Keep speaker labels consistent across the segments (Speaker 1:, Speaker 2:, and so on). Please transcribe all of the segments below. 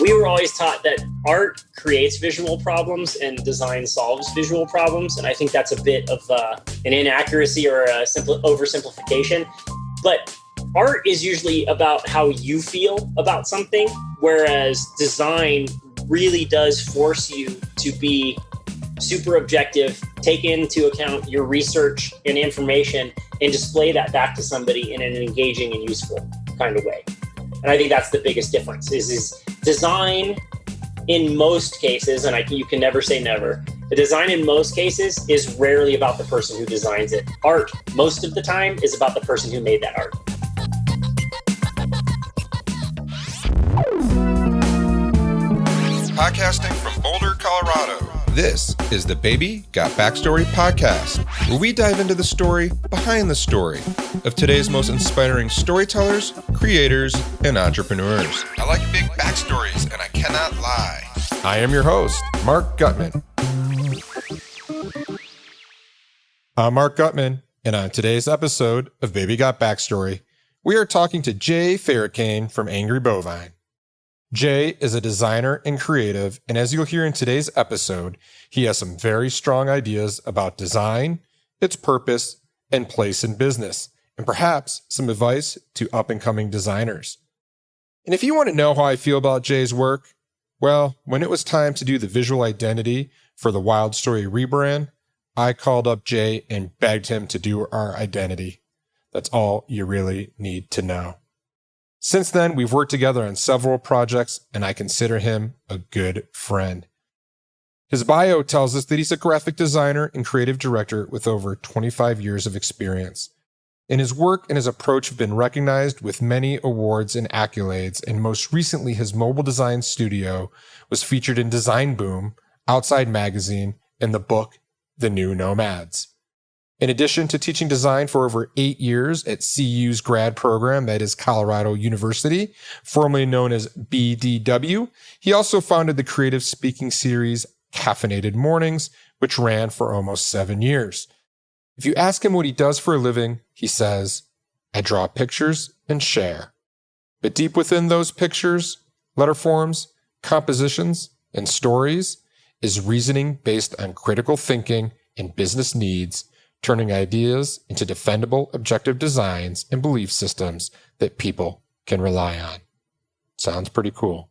Speaker 1: We were always taught that art creates visual problems and design solves visual problems. And I think that's a bit of an inaccuracy or a oversimplification. But art is usually about how you feel about something, whereas design really does force you to be super objective, take into account your research and information, and display that back to somebody in an engaging and useful kind of way. And I think that's the biggest difference is design in most cases, and you can never say never, the design in most cases is rarely about the person who designs it. Art, most of the time, is about the person who made that art.
Speaker 2: Podcasting from Boulder, Colorado. This is the Baby Got Backstory podcast, where we dive into the story behind the story of today's most inspiring storytellers, creators, and entrepreneurs. I like big backstories, and I cannot lie. I am your host, Mark Gutman. I'm Mark Gutman, and on today's episode of Baby Got Backstory, we are talking to Jay Ferracane from Angry Bovine. Jay is a designer and creative, and as you'll hear in today's episode, he has some very strong ideas about design, its purpose, and place in business, and perhaps some advice to up-and-coming designers. And if you want to know how I feel about Jay's work, well, when it was time to do the visual identity for the Wild Story rebrand, I called up Jay and begged him to do our identity. That's all you really need to know. Since then, we've worked together on several projects, and I consider him a good friend. His bio tells us that he's a graphic designer and creative director with over 25 years of experience. And his work and his approach have been recognized with many awards and accolades, and most recently, his mobile design studio was featured in Design Boom, Outside Magazine, and the book, The New Nomads. In addition to teaching design for over 8 years at CU's grad program, that is Colorado University, formerly known as BDW, he also founded the creative speaking series Caffeinated Mornings, which ran for almost 7 years. If you ask him what he does for a living, he says, "I draw pictures and share." But deep within those pictures, letter forms, compositions, and stories is reasoning based on critical thinking and business needs, turning ideas into defendable, objective designs and belief systems that people can rely on. Sounds pretty cool.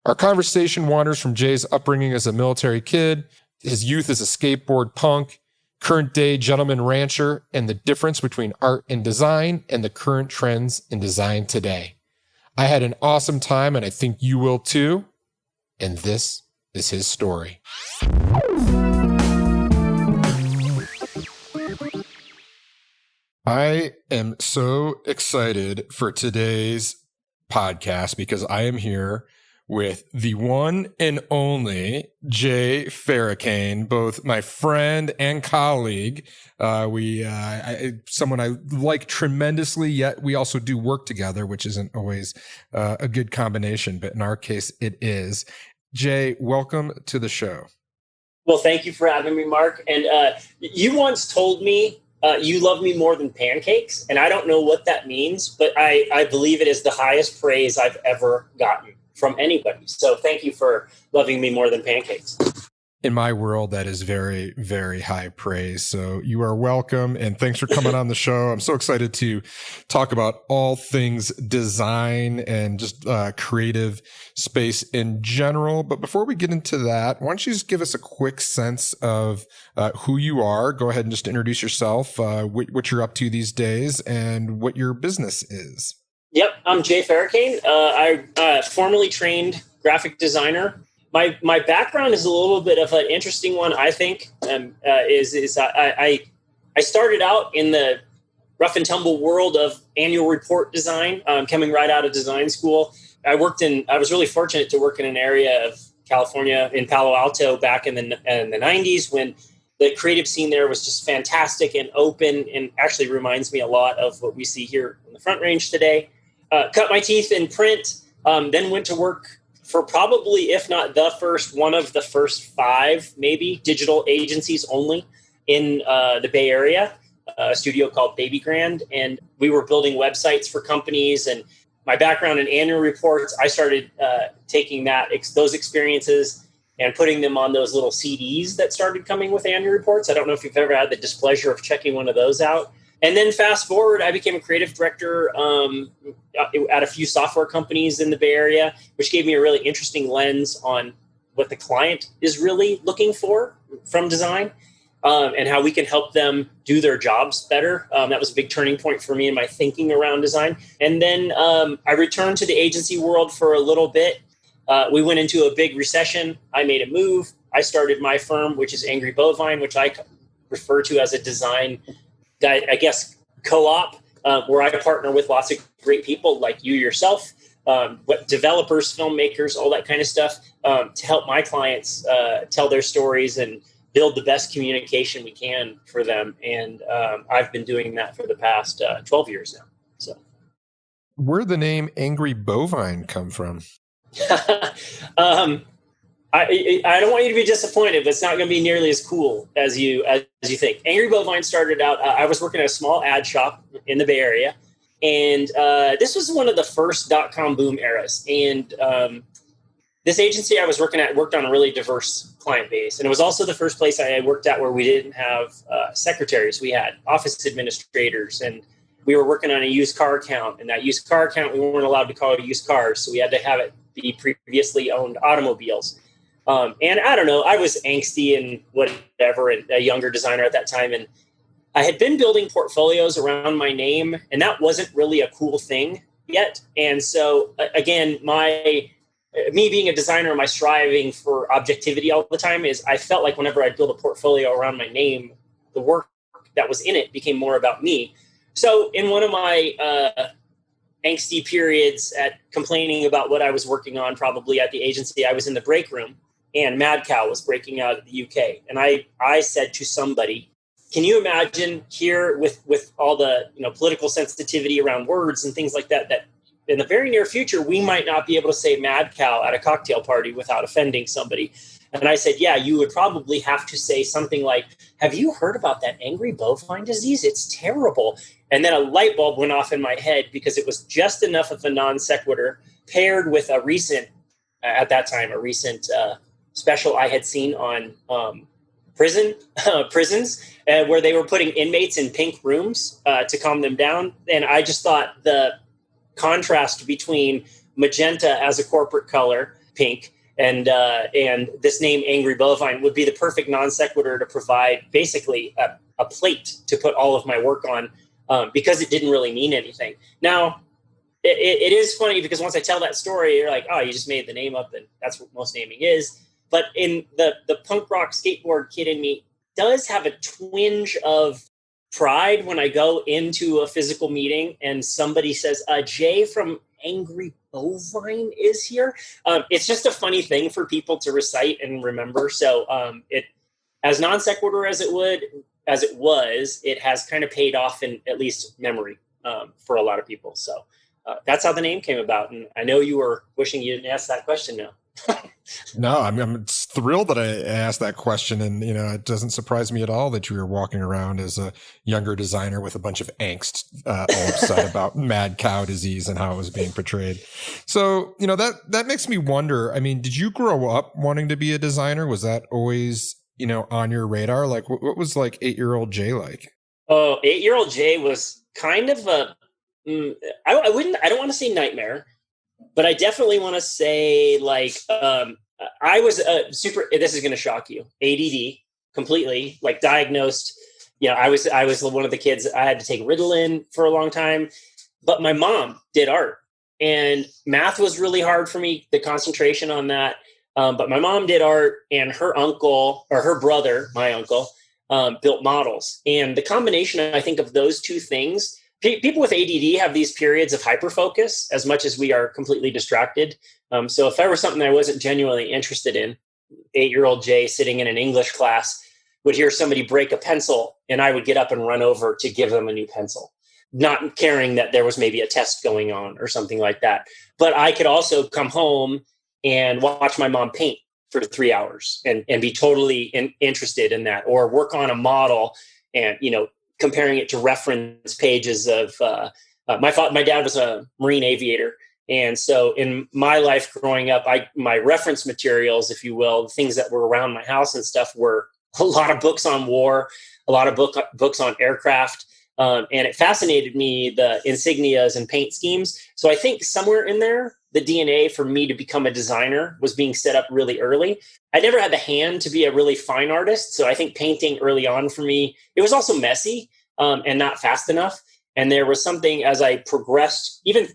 Speaker 2: Our conversation wanders from Jay's upbringing as a military kid, his youth as a skateboard punk, current day gentleman rancher, and the difference between art and design and the current trends in design today. I had an awesome time, and I think you will too. And this is his story. I am so excited for today's podcast because I am here with the one and only Jay Ferracane, both my friend and colleague. Someone I like tremendously, yet we also do work together, which isn't always a good combination, but in our case, it is. Jay, welcome to the show.
Speaker 1: Well, thank you for having me, Mark. And you once told me you love me more than pancakes, and I don't know what that means, but I believe it is the highest praise I've ever gotten from anybody. So thank you for loving me more than pancakes.
Speaker 2: In my world, that is very, very high praise. So you are welcome, and thanks for coming on the show. I'm so excited to talk about all things design and just creative space in general. But before we get into that, why don't you just give us a quick sense of who you are? Go ahead and just introduce yourself, what you're up to these days, and what your business is.
Speaker 1: Yep, I'm Jay Ferracane. I formerly trained graphic designer. My background is a little bit of an interesting one, I think. I started out in the rough and tumble world of annual report design, coming right out of design school. I was really fortunate to work in an area of California in Palo Alto back in the 90s when the creative scene there was just fantastic and open, and actually reminds me a lot of what we see here in the Front Range today. Cut my teeth in print, then went to work for probably, if not one of the first 5, maybe, digital agencies only in the Bay Area, a studio called Baby Grand. And we were building websites for companies. And my background in annual reports, I started taking those experiences and putting them on those little CDs that started coming with annual reports. I don't know if you've ever had the displeasure of checking one of those out. And then fast forward, I became a creative director at a few software companies in the Bay Area, which gave me a really interesting lens on what the client is really looking for from design, and how we can help them do their jobs better. That was a big turning point for me in my thinking around design. And then I returned to the agency world for a little bit. We went into a big recession. I made a move. I started my firm, which is Angry Bovine, which I refer to as a design, I guess, co-op, where I partner with lots of great people like you yourself, developers, filmmakers, all that kind of stuff, to help my clients tell their stories and build the best communication we can for them. And I've been doing that for the past 12 years now. So,
Speaker 2: where'd the name Angry Bovine come from?
Speaker 1: I don't want you to be disappointed, but it's not going to be nearly as cool as you think. Angry Bovine started out, I was working at a small ad shop in the Bay Area, and this was one of the first .com boom eras. And this agency I was working at worked on a really diverse client base, and it was also the first place I worked at where we didn't have secretaries. We had office administrators, and we were working on a used car account, and that used car account we weren't allowed to call it used cars, so we had to have it be previously owned automobiles. And I don't know, I was angsty and whatever, and a younger designer at that time. And I had been building portfolios around my name, and that wasn't really a cool thing yet. And so again, me being a designer, my striving for objectivity all the time is I felt like whenever I'd build a portfolio around my name, the work that was in it became more about me. So in one of my angsty periods at complaining about what I was working on, probably at the agency, I was in the break room, and Mad Cow was breaking out of the UK. And I said to somebody, can you imagine here with all the political sensitivity around words and things like that, that in the very near future, we might not be able to say Mad Cow at a cocktail party without offending somebody. And I said, yeah, you would probably have to say something like, have you heard about that angry bovine disease? It's terrible. And then a light bulb went off in my head because it was just enough of a non sequitur paired with a recent, at that time, a recent special I had seen on prisons where they were putting inmates in pink rooms to calm them down. And I just thought the contrast between magenta as a corporate color, pink, and this name Angry Bovine would be the perfect non sequitur to provide basically a plate to put all of my work on, because it didn't really mean anything. Now, it is funny because once I tell that story, you're like, oh, you just made the name up, and that's what most naming is. But in the punk rock skateboard kid in me does have a twinge of pride when I go into a physical meeting and somebody says, Jay from Angry Bovine is here. It's just a funny thing for people to recite and remember. So it, as non sequitur as it was, it has kind of paid off in at least memory for a lot of people. So that's how the name came about. And I know you were wishing you didn't ask that question now.
Speaker 2: No, I'm thrilled that I asked that question. And, it doesn't surprise me at all that you were walking around as a younger designer with a bunch of angst, all upset about mad cow disease and how it was being portrayed. So, that makes me wonder. I mean, did you grow up wanting to be a designer? Was that always, on your radar? Like, what was like 8-year-old Jay like? Oh,
Speaker 1: 8-year-old Jay was kind of I don't want to say nightmare, but I definitely want to say like, I was this is going to shock you, ADD completely, like diagnosed. I was one of the kids. I had to take Ritalin for a long time, but my mom did art, and math was really hard for me, the concentration on that. But my mom did art, and her brother, my uncle, built models. And the combination, I think, of those two things, people with ADD have these periods of hyperfocus as much as we are completely distracted. So if there was something I wasn't genuinely interested in, 8-year-old Jay sitting in an English class would hear somebody break a pencil, and I would get up and run over to give them a new pencil, not caring that there was maybe a test going on or something like that. But I could also come home and watch my mom paint for 3 hours and be totally interested in that, or work on a model and, comparing it to reference pages of my dad was a Marine aviator, And so in my life growing up, my reference materials, if you will, the things that were around my house and stuff were a lot of books on war, a lot of books on aircraft. And it fascinated me, the insignias and paint schemes. So I think somewhere in there, the DNA for me to become a designer was being set up really early. I never had the hand to be a really fine artist. So I think painting early on for me, it was also messy and not fast enough. And there was something as I progressed, even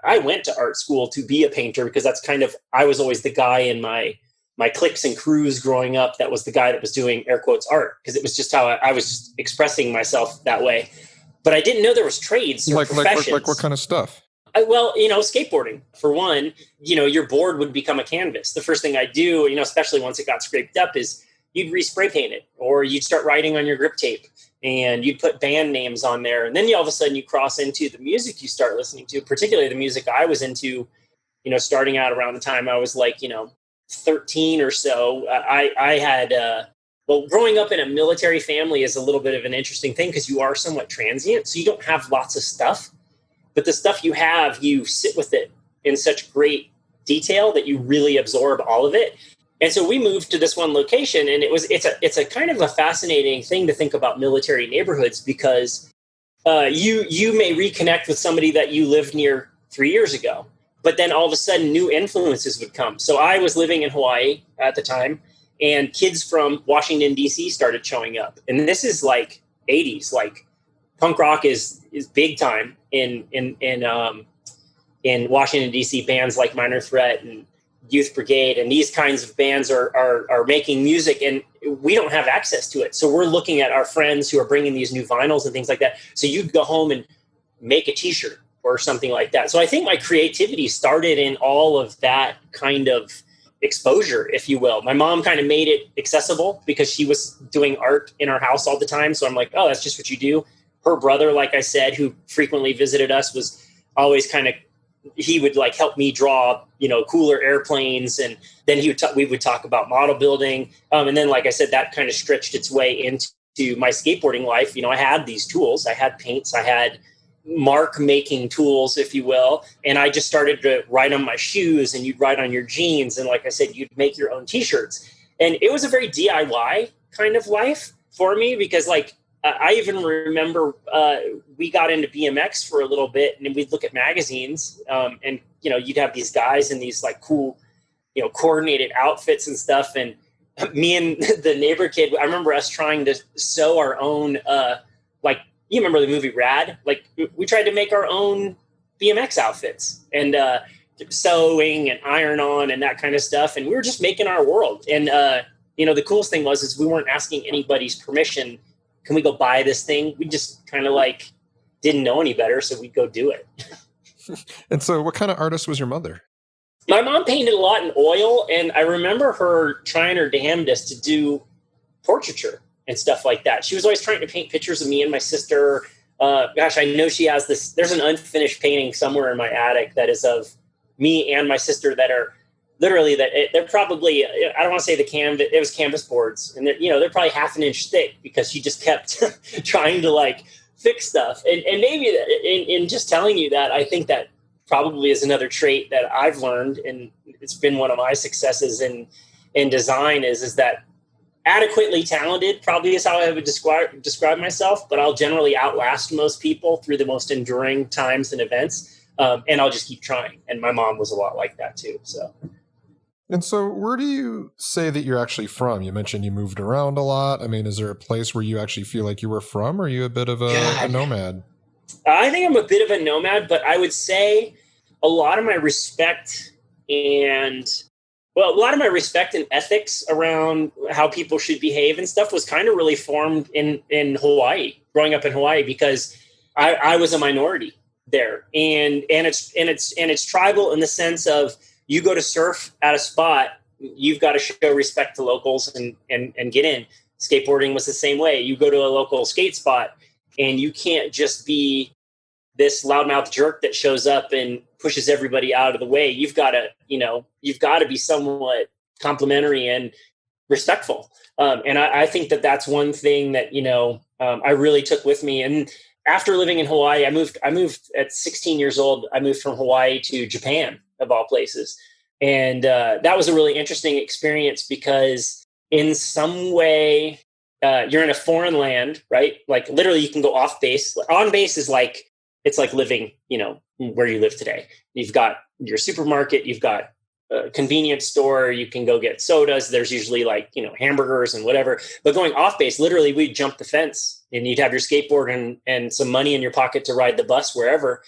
Speaker 1: I went to art school to be a painter because that's kind of, I was always the guy in my cliques and crews growing up that was the guy that was doing air quotes art because it was just how I was just expressing myself that way. But I didn't know there was trades or professions.
Speaker 2: Like what kind of stuff?
Speaker 1: Well, skateboarding for one, your board would become a canvas. The first thing I do, especially once it got scraped up is you'd respray paint it or you'd start writing on your grip tape and you'd put band names on there. And then all of a sudden you cross into the music you start listening to, particularly the music I was into, starting out around the time I was like, 13 or so. I had, growing up in a military family is a little bit of an interesting thing because you are somewhat transient. So you don't have lots of stuff, but the stuff you have, you sit with it in such great detail that you really absorb all of it. And so we moved to this one location and it's a kind of a fascinating thing to think about military neighborhoods because you may reconnect with somebody that you lived near 3 years ago, but then all of a sudden new influences would come. So I was living in Hawaii at the time and kids from Washington, D.C. started showing up. And this is like 80s, like punk rock is big time in Washington, D.C. Bands like Minor Threat and Youth Brigade and these kinds of bands are making music and we don't have access to it. So we're looking at our friends who are bringing these new vinyls and things like that. So you'd go home and make a t-shirt or something like that. So I think my creativity started in all of that kind of exposure, if you will. My mom kind of made it accessible because she was doing art in our house all the time. So I'm like, oh, that's just what you do. Her brother, like I said, who frequently visited us was always kind of, he would like help me draw, cooler airplanes. And then we would talk about model building. And then, like I said, that kind of stretched its way into my skateboarding life. I had these tools, I had paints, I had mark making tools, if you will. And I just started to write on my shoes and you'd write on your jeans. And like I said, you'd make your own t-shirts. And it was a very DIY kind of life for me because I even remember we got into BMX for a little bit and we'd look at magazines and, you'd have these guys in these like cool, coordinated outfits and stuff. And me and the neighbor kid, I remember us trying to sew our own, you remember the movie Rad? Like we tried to make our own BMX outfits and sewing and iron on and that kind of stuff. And we were just making our world. And, the coolest thing was we weren't asking anybody's permission. Can we go buy this thing? We just kind of didn't know any better. So we'd go do it.
Speaker 2: And so what kind of artist was your mother?
Speaker 1: My mom painted a lot in oil. And I remember her trying her damnedest to do portraiture and stuff like that. She was always trying to paint pictures of me and my sister. I know she has this, there's an unfinished painting somewhere in my attic that is of me and my sister that are literally they're probably, I don't want to say it was canvas boards and they're probably half an inch thick because she just kept trying to fix stuff. And maybe in just telling you that, I think that probably is another trait that I've learned. And it's been one of my successes in design is that adequately talented probably is how I would describe myself, but I'll generally outlast most people through the most enduring times and events. And I'll just keep trying. And my mom was a lot like that too. So.
Speaker 2: And so where do you say that you're actually from? You mentioned you moved around a lot. I mean, is there a place where you actually feel like you were from, or are you a bit of a nomad?
Speaker 1: I think I'm a bit of a nomad, but I would say a lot of my respect and ethics around how people should behave and stuff was kind of really formed in Hawaii, growing up in Hawaii, because I was a minority there. And it's tribal in the sense of, you go to surf at a spot, you've got to show respect to locals and get in. Skateboarding was the same way. You go to a local skate spot and you can't just be this loudmouth jerk that shows up and pushes everybody out of the way. You've got to be somewhat complimentary and respectful. And I think that that's one thing that, I really took with me. And after living in Hawaii, I moved at 16 years old. I moved from Hawaii to Japan, of all places. And that was a really interesting experience because in some way, you're in a foreign land, right? Like literally you can go off base. On base is like, it's like living, where you live today. You've got your supermarket, you've got a convenience store, you can go get sodas. There's usually like, hamburgers and whatever. But going off base, literally we'd jump the fence and you'd have your skateboard and some money in your pocket to ride the bus wherever.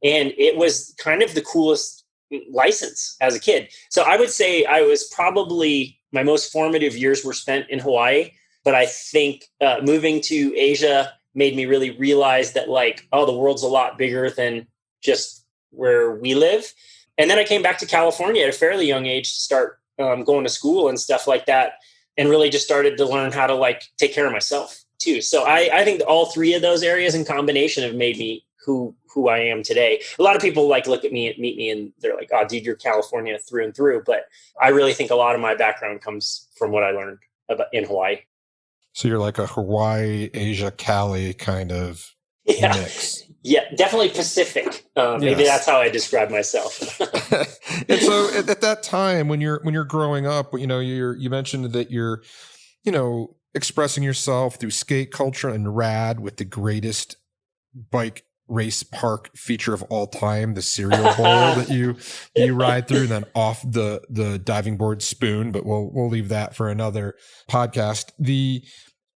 Speaker 1: And it was kind of the coolest license as a kid. So I would say I was probably, my most formative years were spent in Hawaii. But I think moving to Asia made me really realize that the world's a lot bigger than just where we live. And then I came back to California at a fairly young age to start going to school and stuff like that, and really just started to learn how to take care of myself too. So I think all three of those areas in combination have made me who I am today. A lot of people look at me and meet me and they're like, "Oh, dude, you're California through and through." But I really think a lot of my background comes from what I learned in Hawaii.
Speaker 2: So you're like a Hawaii, Asia, Cali kind of mix.
Speaker 1: Yeah, definitely Pacific. Maybe that's how I describe myself.
Speaker 2: And so at that time, when you're growing up, you mentioned that you're, expressing yourself through skate culture and rad with the greatest bike race park feature of all time, the cereal bowl that you ride through, and then off the diving board spoon. But we'll leave that for another podcast.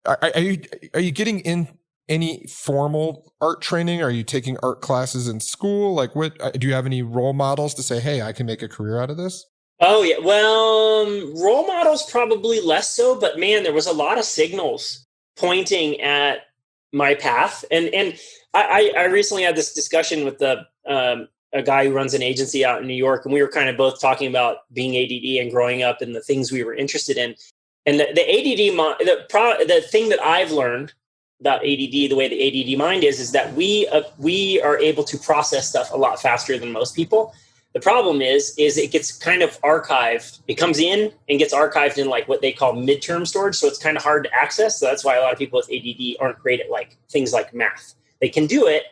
Speaker 2: Are you getting in any formal art training? Are you taking art classes in school? Do you have any role models to say, hey, I can make a career out of this?
Speaker 1: Oh yeah. Well, role models probably less so, but man, there was a lot of signals pointing at my path. And I recently had this discussion with a guy who runs an agency out in New York, and we were kind of both talking about being ADD and growing up and the things we were interested in. And the ADD, the thing that I've learned about ADD, the way the ADD mind is that we are able to process stuff a lot faster than most people. The problem is it gets kind of archived. It comes in and gets archived in what they call midterm storage. So it's kind of hard to access. So that's why a lot of people with ADD aren't great at things like math. They can do it,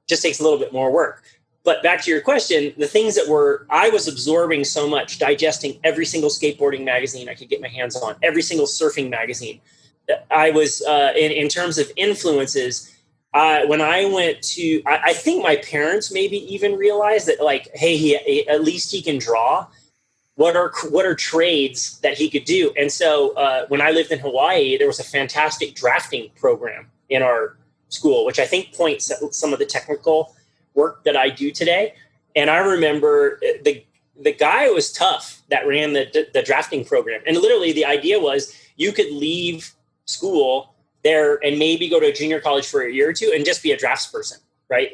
Speaker 1: just takes a little bit more work. But back to your question, the things that I was absorbing so much, digesting every single skateboarding magazine I could get my hands on, every single surfing magazine. I was, in terms of influences, when I went to, I think my parents maybe even realized that hey, at least he can draw. What are trades that he could do? And so when I lived in Hawaii, there was a fantastic drafting program in our school, which I think points at some of the technical work that I do today. And I remember the guy was tough that ran the drafting program. And literally the idea was you could leave school there and maybe go to a junior college for a year or two and just be a draftsperson, right?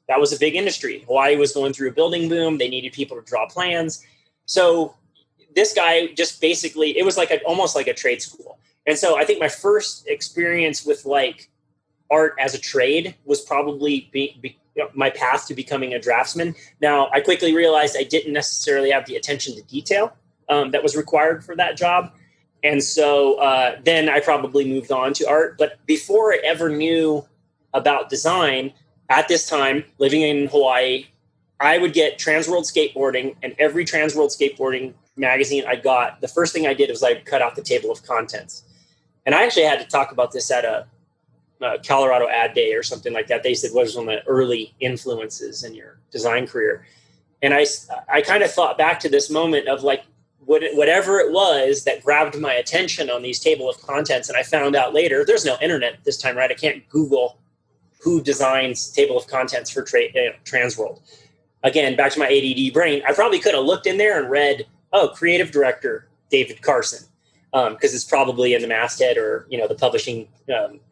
Speaker 1: That was a big industry. Hawaii was going through a building boom. They needed people to draw plans. So this guy just basically, it was almost like a trade school. And so I think my first experience with art as a trade was probably my path to becoming a draftsman. Now, I quickly realized I didn't necessarily have the attention to detail that was required for that job. And so then I probably moved on to art. But before I ever knew about design, at this time, living in Hawaii, I would get Transworld Skateboarding, and every Transworld Skateboarding magazine I got, the first thing I did was I cut out the table of contents. And I actually had to talk about this at a Colorado ad day or something like that. They said, what was one of the early influences in your design career? And I kind of thought back to this moment of whatever it was that grabbed my attention on these table of contents. And I found out later, there's no internet this time, right? I can't Google who designs table of contents for Transworld. Again, back to my ADD brain, I probably could have looked in there and read, creative director, David Carson. Because it's probably in the masthead or, the publishing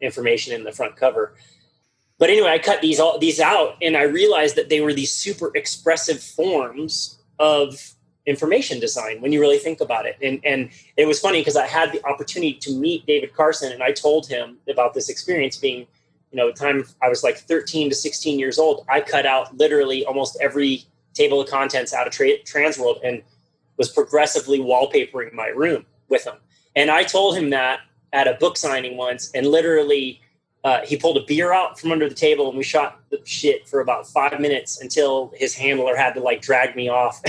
Speaker 1: information in the front cover. But anyway, I cut these out, and I realized that they were these super expressive forms of information design when you really think about it. And it was funny because I had the opportunity to meet David Carson, and I told him about this experience being, the time I was 13 to 16 years old. I cut out literally almost every table of contents out of Transworld and was progressively wallpapering my room with him. And I told him that at a book signing once, and literally he pulled a beer out from under the table and we shot the shit for about 5 minutes until his handler had to like drag me off.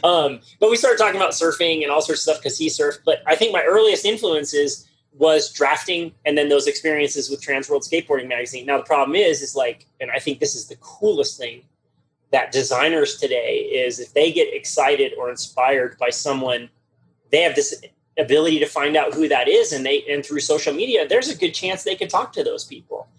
Speaker 1: But we started talking about surfing and all sorts of stuff because he surfed. But I think my earliest influences was drafting and then those experiences with Trans World Skateboarding Magazine. Now, the problem is like, and I think this is the coolest thing, that designers today is if they get excited or inspired by someone, they have this ability to find out who that is. And through social media, there's a good chance they could talk to those people.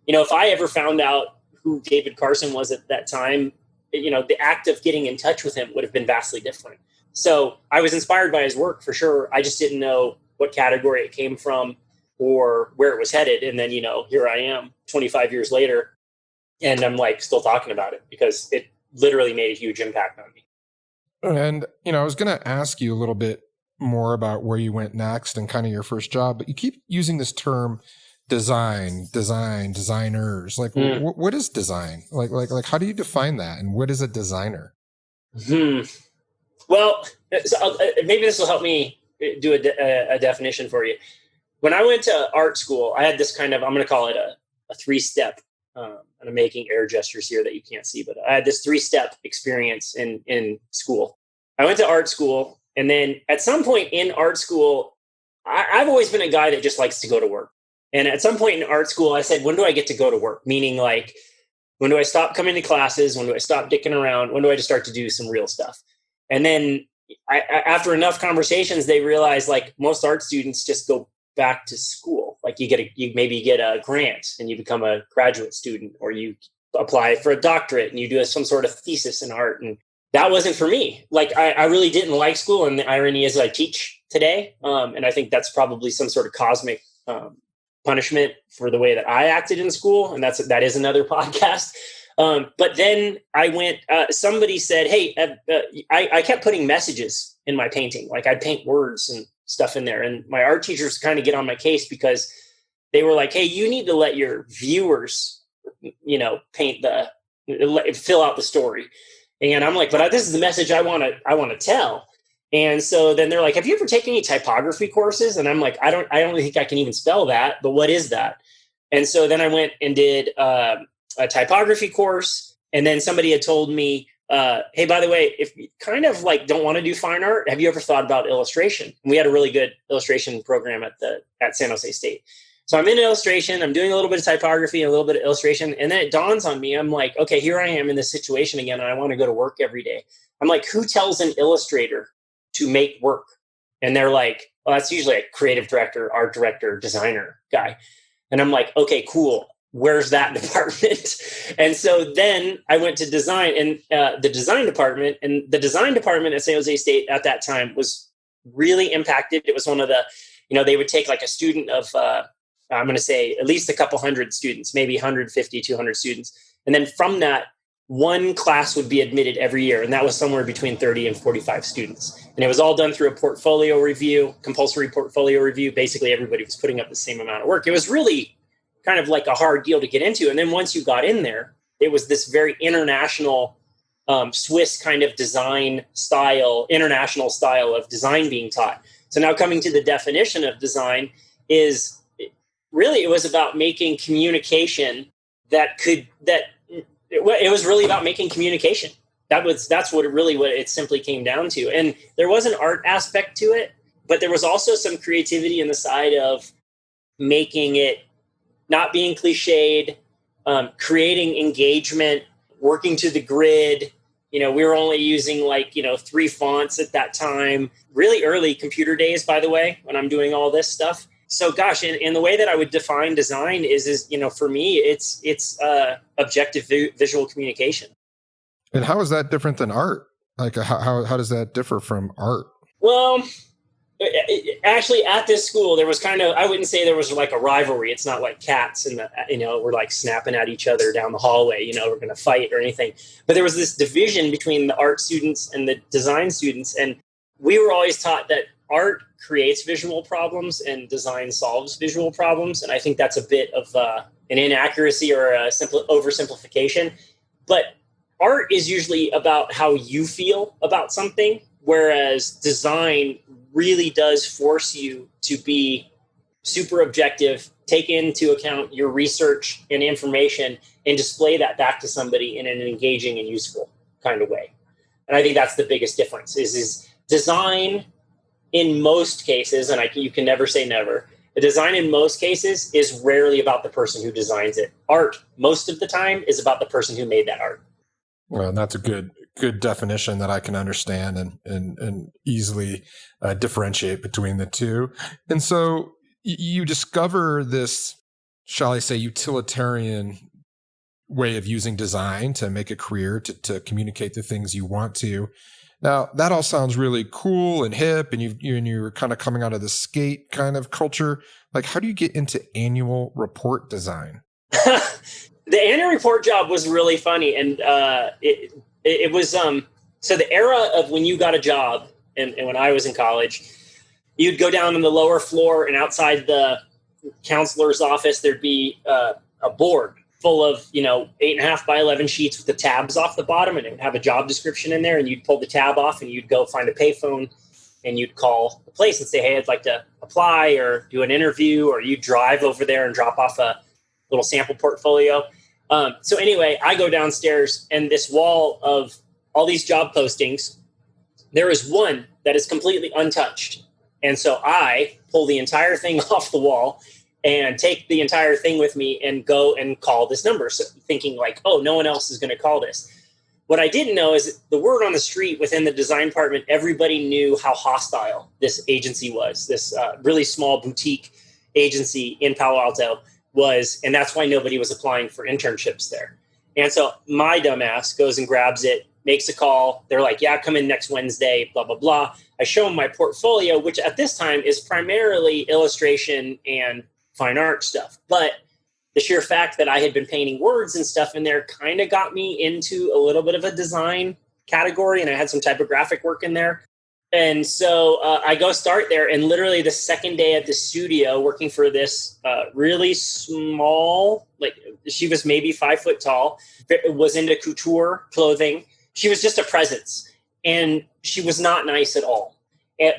Speaker 1: You know, if I ever found out who David Carson was at that time, you know, the act of getting in touch with him would have been vastly different. So I was inspired by his work for sure. I just didn't know what category it came from or where it was headed. And then, you know, here I am 25 years later, and I'm like still talking about it because it literally made a huge impact on me.
Speaker 2: And, you know, I was going to ask you a little bit more about where you went next and kind of your first job, but you keep using this term designers. Like, what is design? Like, how do you define that? And what is a designer?
Speaker 1: Well, so maybe this will help me do a definition for you. When I went to art school, I had this kind of, I'm going to call it a 3-step, and I'm making air gestures here that you can't see, but I had this 3-step experience in school. I went to art school. And then at some point in art school, I've always been a guy that just likes to go to work. And at some point in art school, I said, when do I get to go to work? Meaning like, when do I stop coming to classes? When do I stop dicking around? When do I just start to do some real stuff? And then after enough conversations, they realized like most art students just go back to school. Like you maybe get a grant and you become a graduate student, or you apply for a doctorate and you do some sort of thesis in art. And that wasn't for me. Like I really didn't like school, and the irony is I teach today. And I think that's probably some sort of cosmic punishment for the way that I acted in school. And that is another podcast. But then I went, somebody said, hey, I kept putting messages in my painting. Like I'd paint words and stuff in there. And my art teachers kind of get on my case because they were like, hey, you need to let your viewers, you know, fill out the story. And I'm like, but this is the message I want to tell. And so then they're like, have you ever taken any typography courses? And I'm like, I don't think I can even spell that, but what is that? And so then I went and did a typography course. And then somebody had told me, hey, by the way, if you kind of like don't want to do fine art, have you ever thought about illustration? And we had a really good illustration program at San Jose State. So I'm in illustration, I'm doing a little bit of typography, a little bit of illustration. And then it dawns on me, I'm like, okay, here I am in this situation again, and I want to go to work every day. I'm like, who tells an illustrator to make work? And they're like, well, that's usually a creative director, art director, designer guy. And I'm like, okay, cool. Where's that department? And so then I went to design and the design department at San Jose State at that time was really impacted. It was one of the, you know, they would take like a student of, I'm going to say at least a couple hundred students, maybe 150, 200 students. And then from that, one class would be admitted every year. And that was somewhere between 30 and 45 students. And it was all done through a portfolio review, compulsory portfolio review. Basically, everybody was putting up the same amount of work. It was really kind of like a hard deal to get into. And then once you got in there, it was this very international, Swiss kind of design style, international style of design being taught. So now coming to the definition of design is really, it was about making communication it was really about making communication. That's what it simply came down to. And there was an art aspect to it, but there was also some creativity in the side of making it not being cliched, creating engagement, working to the grid. You know, we were only using 3 fonts at that time, really early computer days, by the way, when I'm doing all this stuff. So gosh, and the way that I would define design is, you know, for me, it's objective visual communication.
Speaker 2: And how is that different than art? Like how does that differ from art?
Speaker 1: Well, actually at this school, there was I wouldn't say there was like a rivalry. It's not like cats and we're like snapping at each other down the hallway, you know, we're going to fight or anything. But there was this division between the art students and the design students. And we were always taught that art creates visual problems and design solves visual problems. And I think that's a bit of an inaccuracy or a oversimplification. But art is usually about how you feel about something, whereas design really does force you to be super objective, take into account your research and information, and display that back to somebody in an engaging and useful kind of way. And I think that's the biggest difference is design in most cases, and you can never say never, the design in most cases is rarely about the person who designs it. Art, most of the time, is about the person who made that art.
Speaker 2: Well, that's a good definition that I can understand and easily differentiate between the two. And so you discover this, shall I say, utilitarian way of using design to make a career, to communicate the things you want to. Now, that all sounds really cool and hip, and you're kind of coming out of the skate kind of culture. Like, how do you get into annual report design?
Speaker 1: The annual report job was really funny. And it was, so the era of when you got a job, and when I was in college, you'd go down on the lower floor, and outside the counselor's office, there'd be a board full of 8.5 by 11 sheets with the tabs off the bottom, and it would have a job description in there, and you'd pull the tab off and you'd go find a payphone and you'd call the place and say, hey, I'd like to apply or do an interview, or you drive over there and drop off a little sample portfolio. So anyway, I go downstairs, and this wall of all these job postings, there is one that is completely untouched. And so I pull the entire thing off the wall and take the entire thing with me and go and call this number. So thinking like, oh, no one else is going to call this. What I didn't know is the word on the street within the design department, everybody knew how hostile this agency was, this really small boutique agency in Palo Alto was. And that's why nobody was applying for internships there. And so my dumbass goes and grabs it, makes a call. They're like, yeah, come in next Wednesday, blah, blah, blah. I show them my portfolio, which at this time is primarily illustration and fine art stuff. But the sheer fact that I had been painting words and stuff in there kind of got me into a little bit of a design category, and I had some typographic work in there. And so I go start there, and literally the second day at the studio working for this really small, like she was maybe 5 foot tall, was into couture clothing. She was just a presence, and she was not nice at all.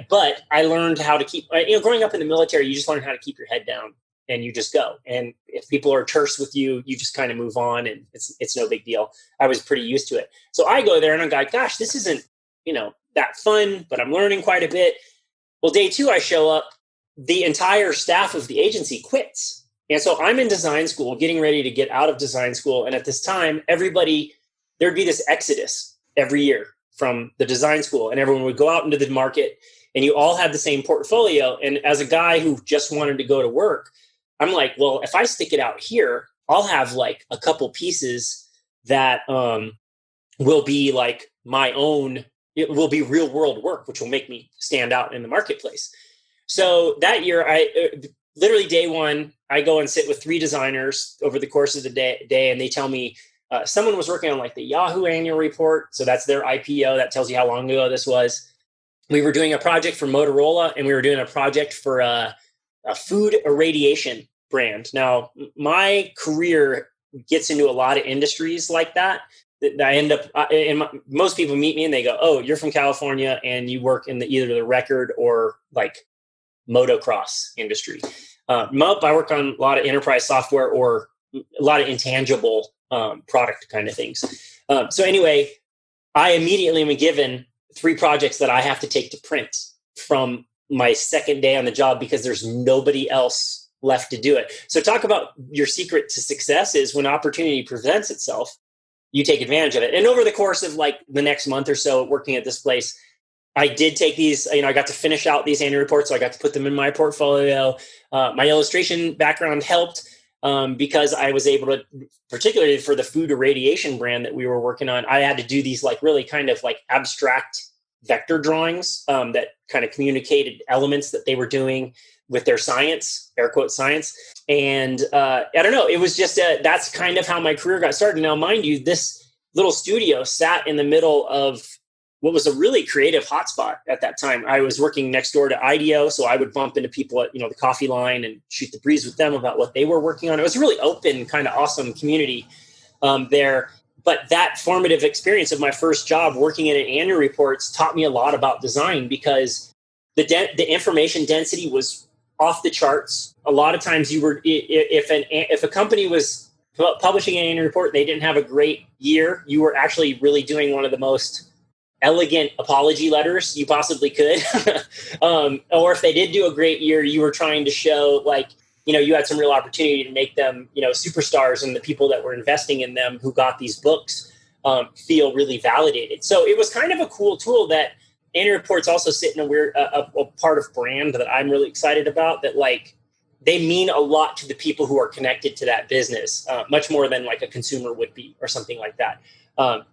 Speaker 1: But I learned how to keep, growing up in the military, you just learn how to keep your head down. And you just go. And if people are terse with you, you just kind of move on, and it's no big deal. I was pretty used to it. So I go there and I'm like, gosh, this isn't, that fun, but I'm learning quite a bit. Well, day 2, I show up, the entire staff of the agency quits. And so I'm in design school, getting ready to get out of design school. And at this time, there'd be this exodus every year from the design school, and everyone would go out into the market, and you all had the same portfolio. And as a guy who just wanted to go to work, I'm like, well, if I stick it out here, I'll have like a couple pieces that will be like my own. It will be real world work, which will make me stand out in the marketplace. So that year, literally day 1, I go and sit with 3 designers over the course of the day, and they tell me someone was working on like the Yahoo annual report. So that's their IPO. That tells you how long ago this was. We were doing a project for Motorola, and we were doing a project for a food irradiation brand. Now, my career gets into a lot of industries like that. I end up, most people meet me and they go, oh, you're from California and you work in either the record or like motocross industry. I work on a lot of enterprise software or a lot of intangible product kind of things. So anyway, I immediately am given 3 projects that I have to take to print from my second day on the job because there's nobody else left to do it. So talk about your secret to success is when opportunity presents itself, you take advantage of it. And over the course of like the next month or so working at this place, I did take these, I got to finish out these annual reports. So I got to put them in my portfolio. My illustration background helped because I was able to, particularly for the food irradiation brand that we were working on, I had to do these like really kind of like abstract vector drawings that kind of communicated elements that they were doing with their science, air quote science. And I don't know, it was just, that's kind of how my career got started. Now, mind you, this little studio sat in the middle of what was a really creative hotspot at that time. I was working next door to IDEO, so I would bump into people at, the coffee line and shoot the breeze with them about what they were working on. It was a really open, kind of awesome community there. But that formative experience of my first job working in annual reports taught me a lot about design because the information density was off the charts. A lot of times if a company was publishing an annual report, they didn't have a great year, you were actually really doing one of the most elegant apology letters you possibly could. Or if they did do a great year, you were trying to show like, you had some real opportunity to make them, superstars, and the people that were investing in them who got these books feel really validated. So it was kind of a cool tool that annual reports also sit in a part of brand that I'm really excited about, that like they mean a lot to the people who are connected to that business, much more than like a consumer would be or something like that.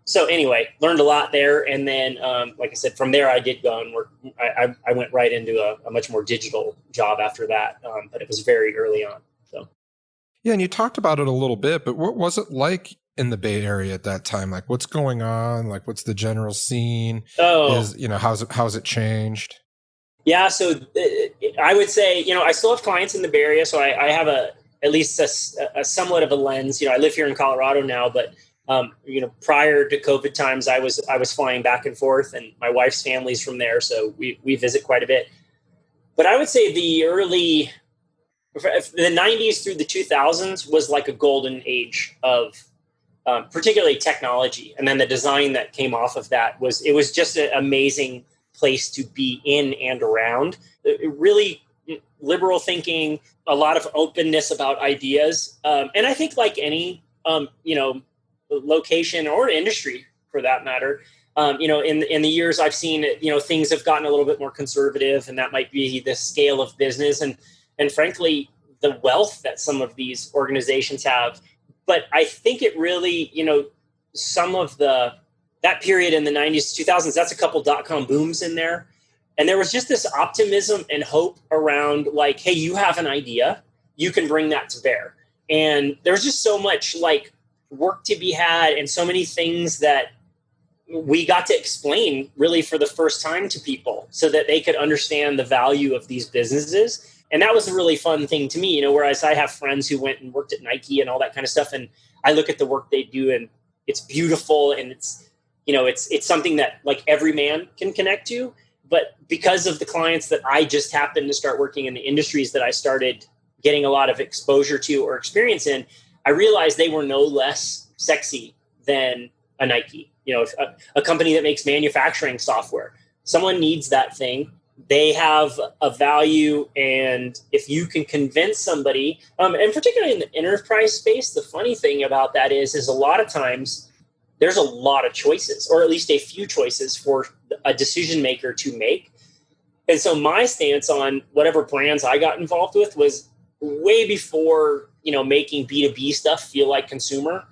Speaker 1: So anyway, learned a lot there. And then, like I said, from there, I did go and work. I went right into a much more digital job after that. But it was very early on. So.
Speaker 2: Yeah. And you talked about it a little bit, but what was it like in the Bay Area at that time? Like what's going on? Like what's the general scene? How's it changed?
Speaker 1: Yeah. So I would say, I still have clients in the Bay Area. So I have at least a somewhat of a lens. I live here in Colorado now, but prior to COVID times, I was flying back and forth, and my wife's family's from there. So we visit quite a bit. But I would say the 90s through the 2000s was like a golden age of particularly technology. And then the design that came off of that was just an amazing place to be in and around. Really liberal thinking, a lot of openness about ideas. And I think like any, location or industry for that matter, in the years I've seen, things have gotten a little bit more conservative, and that might be the scale of business and frankly, the wealth that some of these organizations have. But I think it really, some of that period in the 90s, 2000s, that's a couple dot-com booms in there. And there was just this optimism and hope around like, hey, you have an idea, you can bring that to bear. And there's just so much like work to be had, and so many things that we got to explain really for the first time to people so that they could understand the value of these businesses. And that was a really fun thing to me, whereas I have friends who went and worked at Nike and all that kind of stuff. And I look at the work they do, and it's beautiful, and it's something that like every man can connect to. But because of the clients that I just happened to start working in the industries that I started getting a lot of exposure to or experience in, I realized they were no less sexy than a Nike, a company that makes manufacturing software. Someone needs that thing. They have a value. And if you can convince somebody, and particularly in the enterprise space, the funny thing about that is a lot of times there's a lot of choices, or at least a few choices for a decision maker to make. And so my stance on whatever brands I got involved with was way before, making B2B stuff feel like consumer.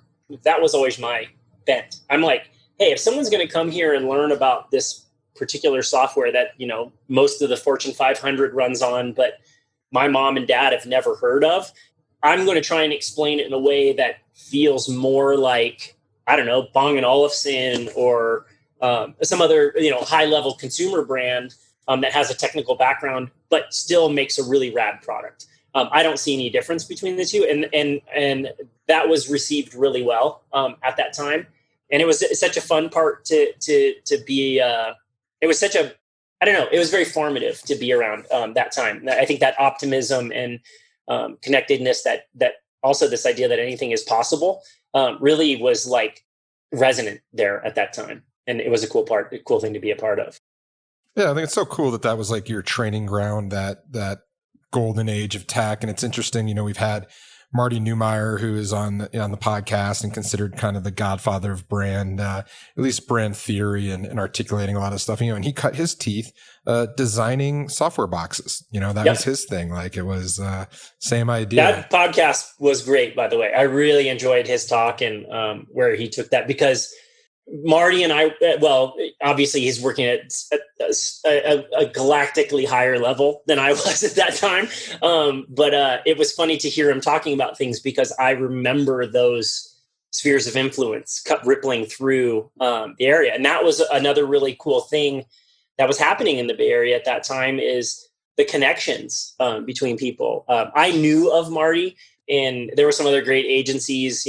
Speaker 1: That was always my bent. I'm like, hey, if someone's going to come here and learn about this particular software that, most of the Fortune 500 runs on, but my mom and dad have never heard of, I'm going to try and explain it in a way that feels more like, I don't know, Bang & Olufsen or some other, high-level consumer brand that has a technical background, but still makes a really rad product. I don't see any difference between the two. And that was received really well at that time. And it was such a fun part to be, it was such a, I don't know, it was very formative to be around that time. I think that optimism and connectedness, that also this idea that anything is possible really was like resonant there at that time. And it was a cool thing to be a part of.
Speaker 2: Yeah, I think it's so cool that was like your training ground, that golden age of tech. And it's interesting, we've had Marty Neumeier, who is on the podcast and considered kind of the godfather of brand, at least brand theory and articulating a lot of stuff, and he cut his teeth designing software boxes. That was his thing. Like it was same idea.
Speaker 1: That podcast was great, by the way. I really enjoyed his talk and where he took that, because Marty and I, well, obviously he's working at a galactically higher level than I was at that time. But it was funny to hear him talking about things, because I remember those spheres of influence rippling through the area. And that was another really cool thing that was happening in the Bay Area at that time, is the connections between people. I knew of Marty, and there were some other great agencies,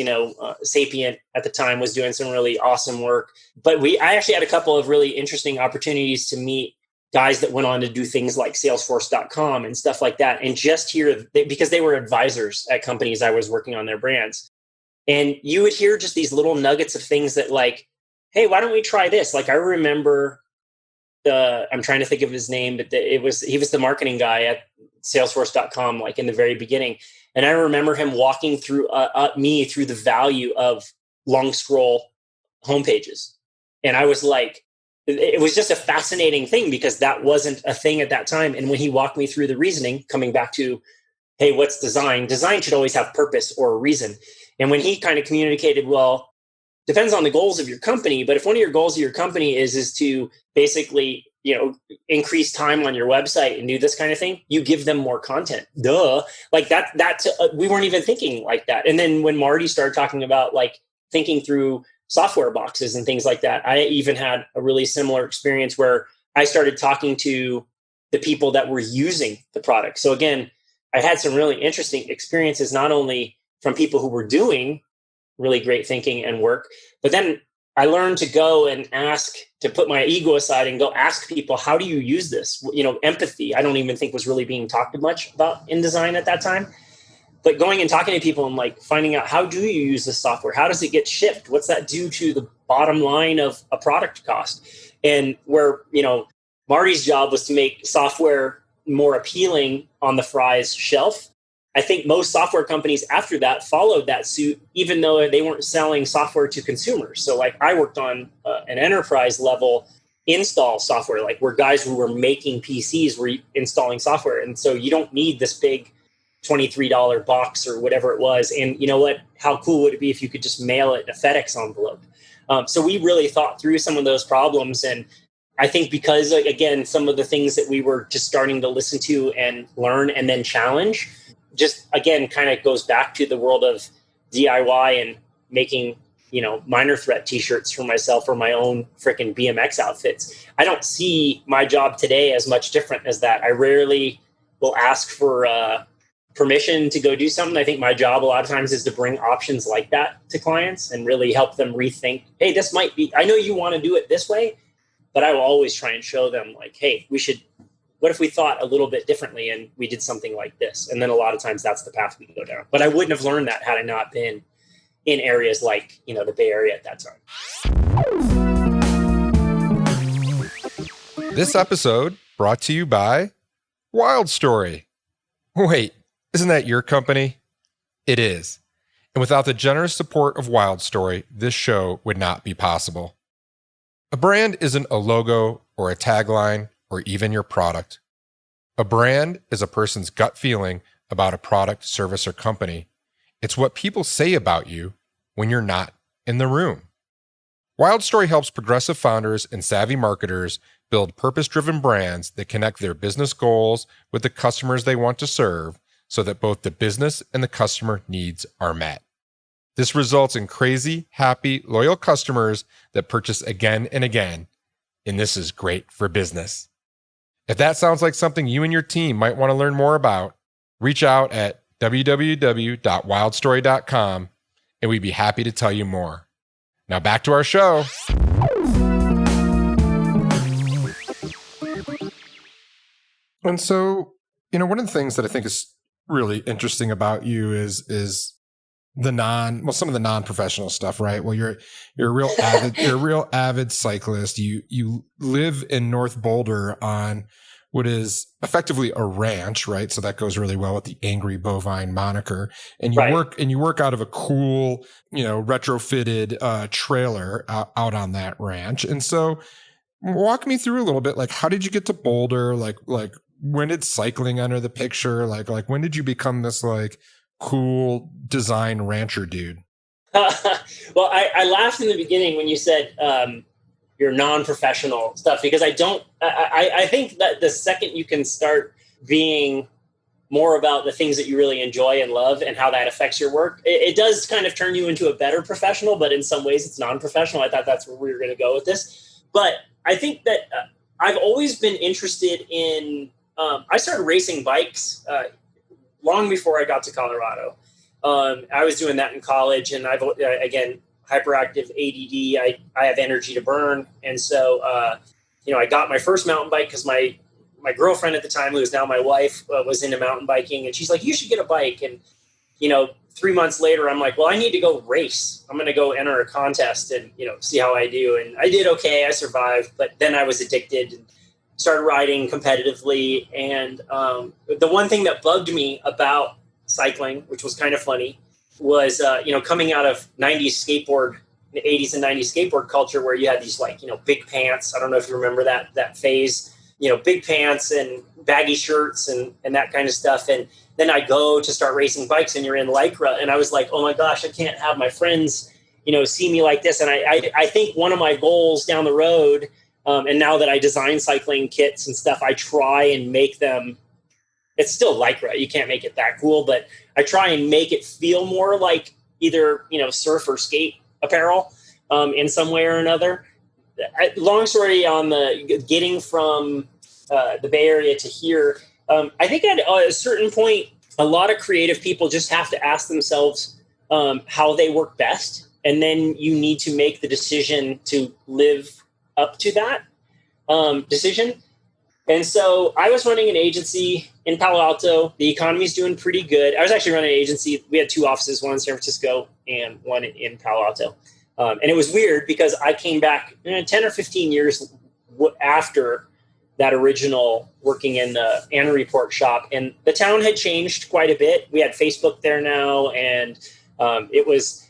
Speaker 1: Sapient at the time was doing some really awesome work. But I actually had a couple of really interesting opportunities to meet guys that went on to do things like Salesforce.com and stuff like that. And just hear, because they were advisors at companies I was working on their brands. And you would hear just these little nuggets of things that like, hey, why don't we try this? Like I remember I'm trying to think of his name, but he was the marketing guy at Salesforce.com, like in the very beginning. And I remember him walking through me through the value of long scroll homepages. And I was like, it was just a fascinating thing because that wasn't a thing at that time. And when he walked me through the reasoning, coming back to, hey, what's design? Design should always have purpose or a reason. And when he kind of communicated, well, depends on the goals of your company, but if one of your goals of your company is to basically, increase time on your website and do this kind of thing, you give them more content. Duh. Like that we weren't even thinking like that. And then when Marty started talking about like thinking through software boxes and things like that, I even had a really similar experience where I started talking to the people that were using the product. So again, I had some really interesting experiences, not only from people who were doing really great thinking and work, but then I learned to go and ask, to put my ego aside and go ask people, how do you use this? Empathy, I don't even think was really being talked much about in design at that time. But going and talking to people and like finding out, how do you use this software? How does it get shipped? What's that do to the bottom line of a product cost? And where, Marty's job was to make software more appealing on the Fry's shelf. I think most software companies after that followed that suit, even though they weren't selling software to consumers. So like I worked on an enterprise level install software, like where guys who were making PCs were installing software. And so you don't need this big $23 box or whatever it was. And you know what? How cool would it be if you could just mail it in a FedEx envelope? So we really thought through some of those problems. And I think because, again, some of the things that we were just starting to listen to and learn and then challenge, just again, kind of goes back to the world of DIY and making, minor threat t-shirts for myself or my own freaking BMX outfits. I don't see my job today as much different as that. I rarely will ask for permission to go do something. I think my job a lot of times is to bring options like that to clients and really help them rethink, hey, this might be, I know you want to do it this way, but I will always try and show them like, hey, what if we thought a little bit differently and we did something like this? And then a lot of times that's the path we go down. But I wouldn't have learned that had I not been in areas like, the Bay Area at that time.
Speaker 2: This episode brought to you by Wild Story. Wait, isn't that your company? It is. And without the generous support of Wild Story, this show would not be possible. A brand isn't a logo or a tagline or even your product. A brand is a person's gut feeling about a product, service, or company. It's what people say about you when you're not in the room. Wild Story helps progressive founders and savvy marketers build purpose-driven brands that connect their business goals with the customers they want to serve so that both the business and the customer needs are met. This results in crazy, happy, loyal customers that purchase again and again. And this is great for business. If that sounds like something you and your team might want to learn more about, reach out at www.wildstory.com and we'd be happy to tell you more. Now back to our show. And so, one of the things that I think is really interesting about you is some of the non-professional stuff, right? Well, you're a real avid cyclist. You live in North Boulder on what is effectively a ranch, right? So that goes really well with the Angry Bovine moniker. And you work out of a cool, retrofitted trailer out on that ranch. And so walk me through a little bit, like, how did you get to Boulder? Like when did cycling enter the picture? Like when did you become this like cool design rancher dude?
Speaker 1: Well, I laughed in the beginning when you said your non-professional stuff, because I think that the second you can start being more about the things that you really enjoy and love and how that affects your work, it does kind of turn you into a better professional, but in some ways it's non-professional. I thought that's where we were going to go with this. But I think that I've always been interested in, I started racing bikes long before I got to Colorado. I was doing that in college, and I've, again, hyperactive ADD. I have energy to burn. And so I got my first mountain bike because my girlfriend at the time, who is now my wife, was into mountain biking, and she's like, you should get a bike. And 3 months later, I'm like, well, I need to go race. I'm going to go enter a contest and, see how I do. And I did okay. I survived, but then I was addicted and started riding competitively. And the one thing that bugged me about cycling, which was kind of funny, was, coming out of 80s and 90s skateboard culture where you had these big pants. I don't know if you remember that phase, big pants and baggy shirts and that kind of stuff. And then I go to start racing bikes and you're in Lycra. And I was like, oh my gosh, I can't have my friends, see me like this. And I think one of my goals down the road, and now that I design cycling kits and stuff, I try and make them, it's still Lycra. You can't make it that cool, but I try and make it feel more like either, surf or skate apparel in some way or another. Long story on the getting from the Bay Area to here. I think at a certain point, a lot of creative people just have to ask themselves how they work best. And then you need to make the decision to live up to that decision. And so I was running an agency in Palo Alto. The economy's doing pretty good. I was actually running an agency. We had 2 offices, one in San Francisco and one in Palo Alto. And it was weird because I came back 10 or 15 years after that original working in the Anna Report shop. And the town had changed quite a bit. We had Facebook there now. And it was,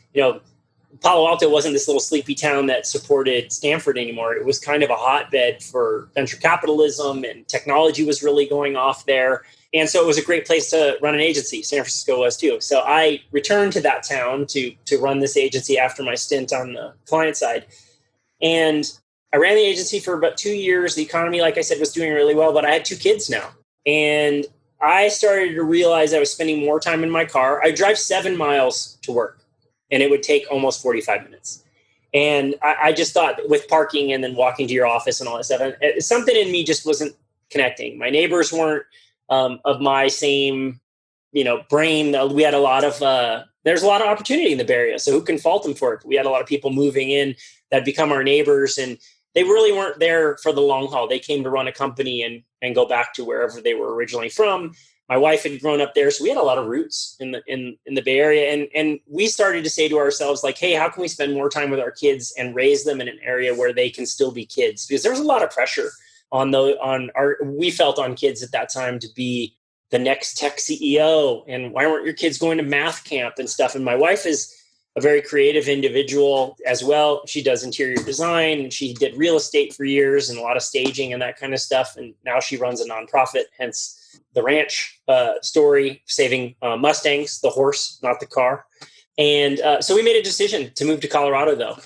Speaker 1: Palo Alto wasn't this little sleepy town that supported Stanford anymore. It was kind of a hotbed for venture capitalism, and technology was really going off there. And so it was a great place to run an agency. San Francisco was too. So I returned to that town to run this agency after my stint on the client side. And I ran the agency for about 2 years. The economy, like I said, was doing really well, but I had 2 kids now. And I started to realize I was spending more time in my car. I drive 7 miles to work, and it would take almost 45 minutes. And I just thought, with parking and then walking to your office and all that stuff, and something in me just wasn't connecting. My neighbors weren't of my same, brain. We had a lot of, there's a lot of opportunity in the Bay Area. So who can fault them for it? We had a lot of people moving in that become our neighbors, and they really weren't there for the long haul. They came to run a company and go back to wherever they were originally from. My wife had grown up there, so we had a lot of roots in the Bay Area. And we started to say to ourselves, like, hey, how can we spend more time with our kids and raise them in an area where they can still be kids? Because there was a lot of pressure we felt on kids at that time to be the next tech CEO. And why weren't your kids going to math camp and stuff? And my wife is a very creative individual as well. She does interior design, and she did real estate for years and a lot of staging and that kind of stuff. And now she runs a nonprofit, hence the ranch story, saving Mustangs, the horse, not the car. And so we made a decision to move to Colorado, though,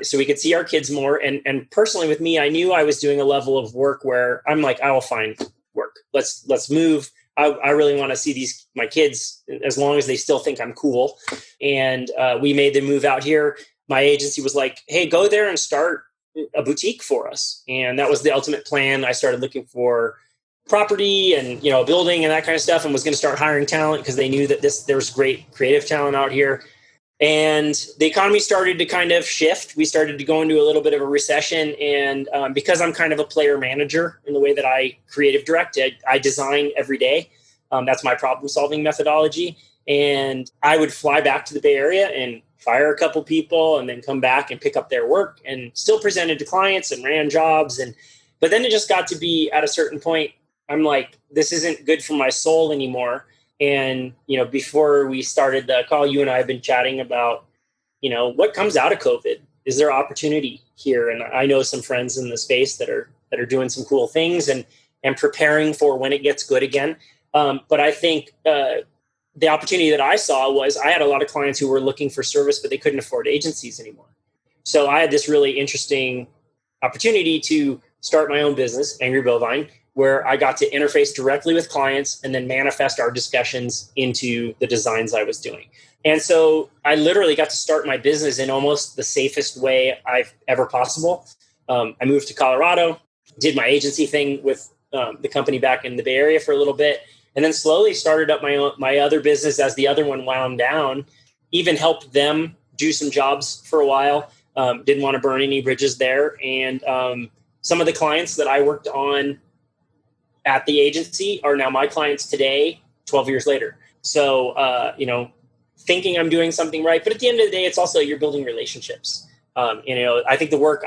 Speaker 1: so we could see our kids more. And personally with me, I knew I was doing a level of work where I'm like, I will find work. Let's move. I really want to see my kids as long as they still think I'm cool. And we made the move out here. My agency was like, hey, go there and start a boutique for us. And that was the ultimate plan. I started looking for property and, a building and that kind of stuff, and was going to start hiring talent because they knew that there was great creative talent out here. And the economy started to kind of shift. We started to go into a little bit of a recession. And because I'm kind of a player manager in the way that I creative direct, I design every day. That's my problem solving methodology. And I would fly back to the Bay Area and fire a couple people and then come back and pick up their work, and still presented to clients and ran jobs. But then it just got to be at a certain point, I'm like, this isn't good for my soul anymore. And, before we started the call, you and I have been chatting about, what comes out of COVID. Is there opportunity here? And I know some friends in the space that are doing some cool things and preparing for when it gets good again. But I think the opportunity that I saw was I had a lot of clients who were looking for service, but they couldn't afford agencies anymore. So I had this really interesting opportunity to start my own business, Angry Bovine, where I got to interface directly with clients and then manifest our discussions into the designs I was doing. And so I literally got to start my business in almost the safest way I've ever possible. I moved to Colorado, did my agency thing with the company back in the Bay Area for a little bit, and then slowly started up my other business as the other one wound down, even helped them do some jobs for a while. Didn't want to burn any bridges there. And Some of the clients that I worked on at the agency are now my clients today, 12 years later. So, thinking I'm doing something right. But at the end of the day, it's also you're building relationships. I think the work,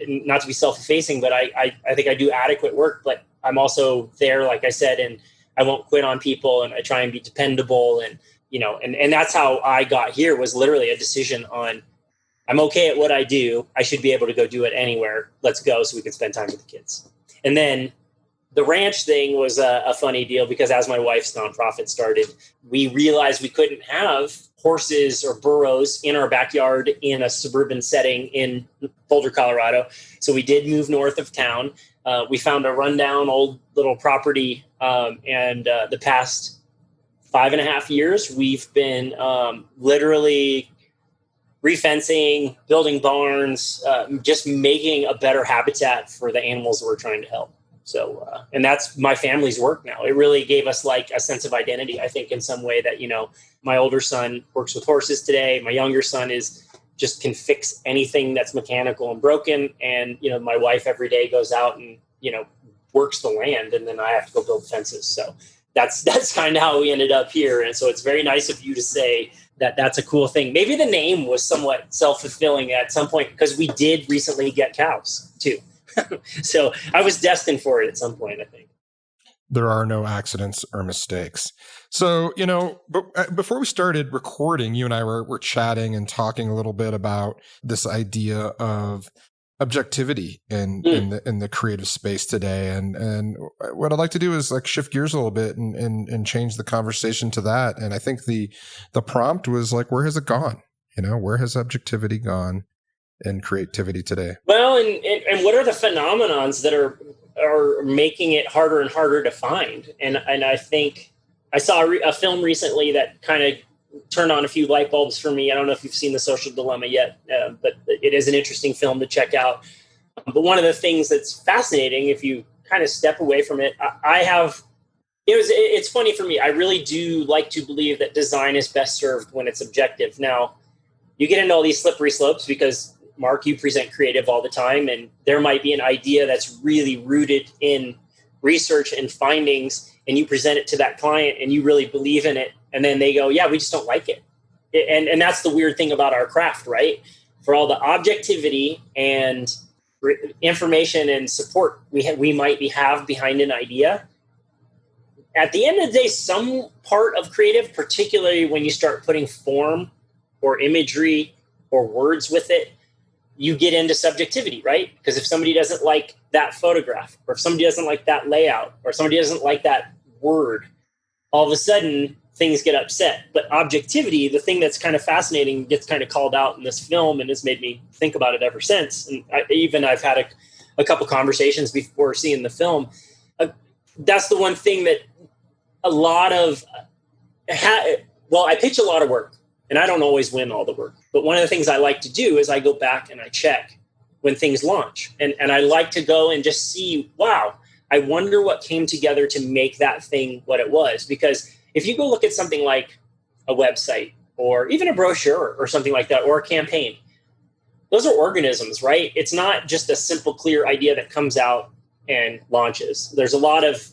Speaker 1: not to be self-effacing, but I think I do adequate work, but I'm also there, like I said, and I won't quit on people, and I try and be dependable. And, and that's how I got here, was literally a decision on, I'm okay at what I do. I should be able to go do it anywhere. Let's go so we can spend time with the kids. And then the ranch thing was a funny deal, because as my wife's nonprofit started, we realized we couldn't have horses or burros in our backyard in a suburban setting in Boulder, Colorado. So we did move north of town. We found a rundown old little property. And the past 5.5 years, we've been literally refencing, building barns, just making a better habitat for the animals that we're trying to help. So, and that's my family's work now. It really gave us like a sense of identity, I think, in some way that, my older son works with horses today. My younger son can fix anything that's mechanical and broken. And, my wife every day goes out and, works the land, and then I have to go build fences. So that's kind of how we ended up here. And so it's very nice of you to say that that's a cool thing. Maybe the name was somewhat self-fulfilling at some point, because we did recently get cows too. So I was destined for it at some point, I think.
Speaker 2: There are no accidents or mistakes. So, but before we started recording, you and I were chatting and talking a little bit about this idea of objectivity in the creative space today. And what I'd like to do is like shift gears a little bit and change the conversation to that. And I think the prompt was like, where has it gone? Where has objectivity gone in creativity today?
Speaker 1: Well, and what are the phenomenons that are making it harder and harder to find? And I think I saw a film recently that kind of turned on a few light bulbs for me. I don't know if you've seen The Social Dilemma yet, but it is an interesting film to check out. But one of the things that's fascinating, if you kind of step away from it, it's funny for me. I really do like to believe that design is best served when it's objective. Now, you get into all these slippery slopes because, Mark, you present creative all the time, and there might be an idea that's really rooted in research and findings, and you present it to that client and you really believe in it. And then they go, yeah, we just don't like it. And that's the weird thing about our craft, right? For all the objectivity and information and support we might have behind an idea, at the end of the day, some part of creative, particularly when you start putting form or imagery or words with it, you get into subjectivity, right? Because if somebody doesn't like that photograph, or if somebody doesn't like that layout, or somebody doesn't like that word, all of a sudden things get upset. But objectivity, the thing that's kind of fascinating, gets kind of called out in this film and has made me think about it ever since. And I've had a couple conversations before seeing the film. That's the one thing that a lot of, I pitch a lot of work, and I don't always win all the work. But one of the things I like to do is I go back and I check when things launch. And I like to go and just see, wow, I wonder what came together to make that thing what it was. Because if you go look at something like a website or even a brochure or something like that, or a campaign, those are organisms, right? It's not just a simple, clear idea that comes out and launches. There's a lot of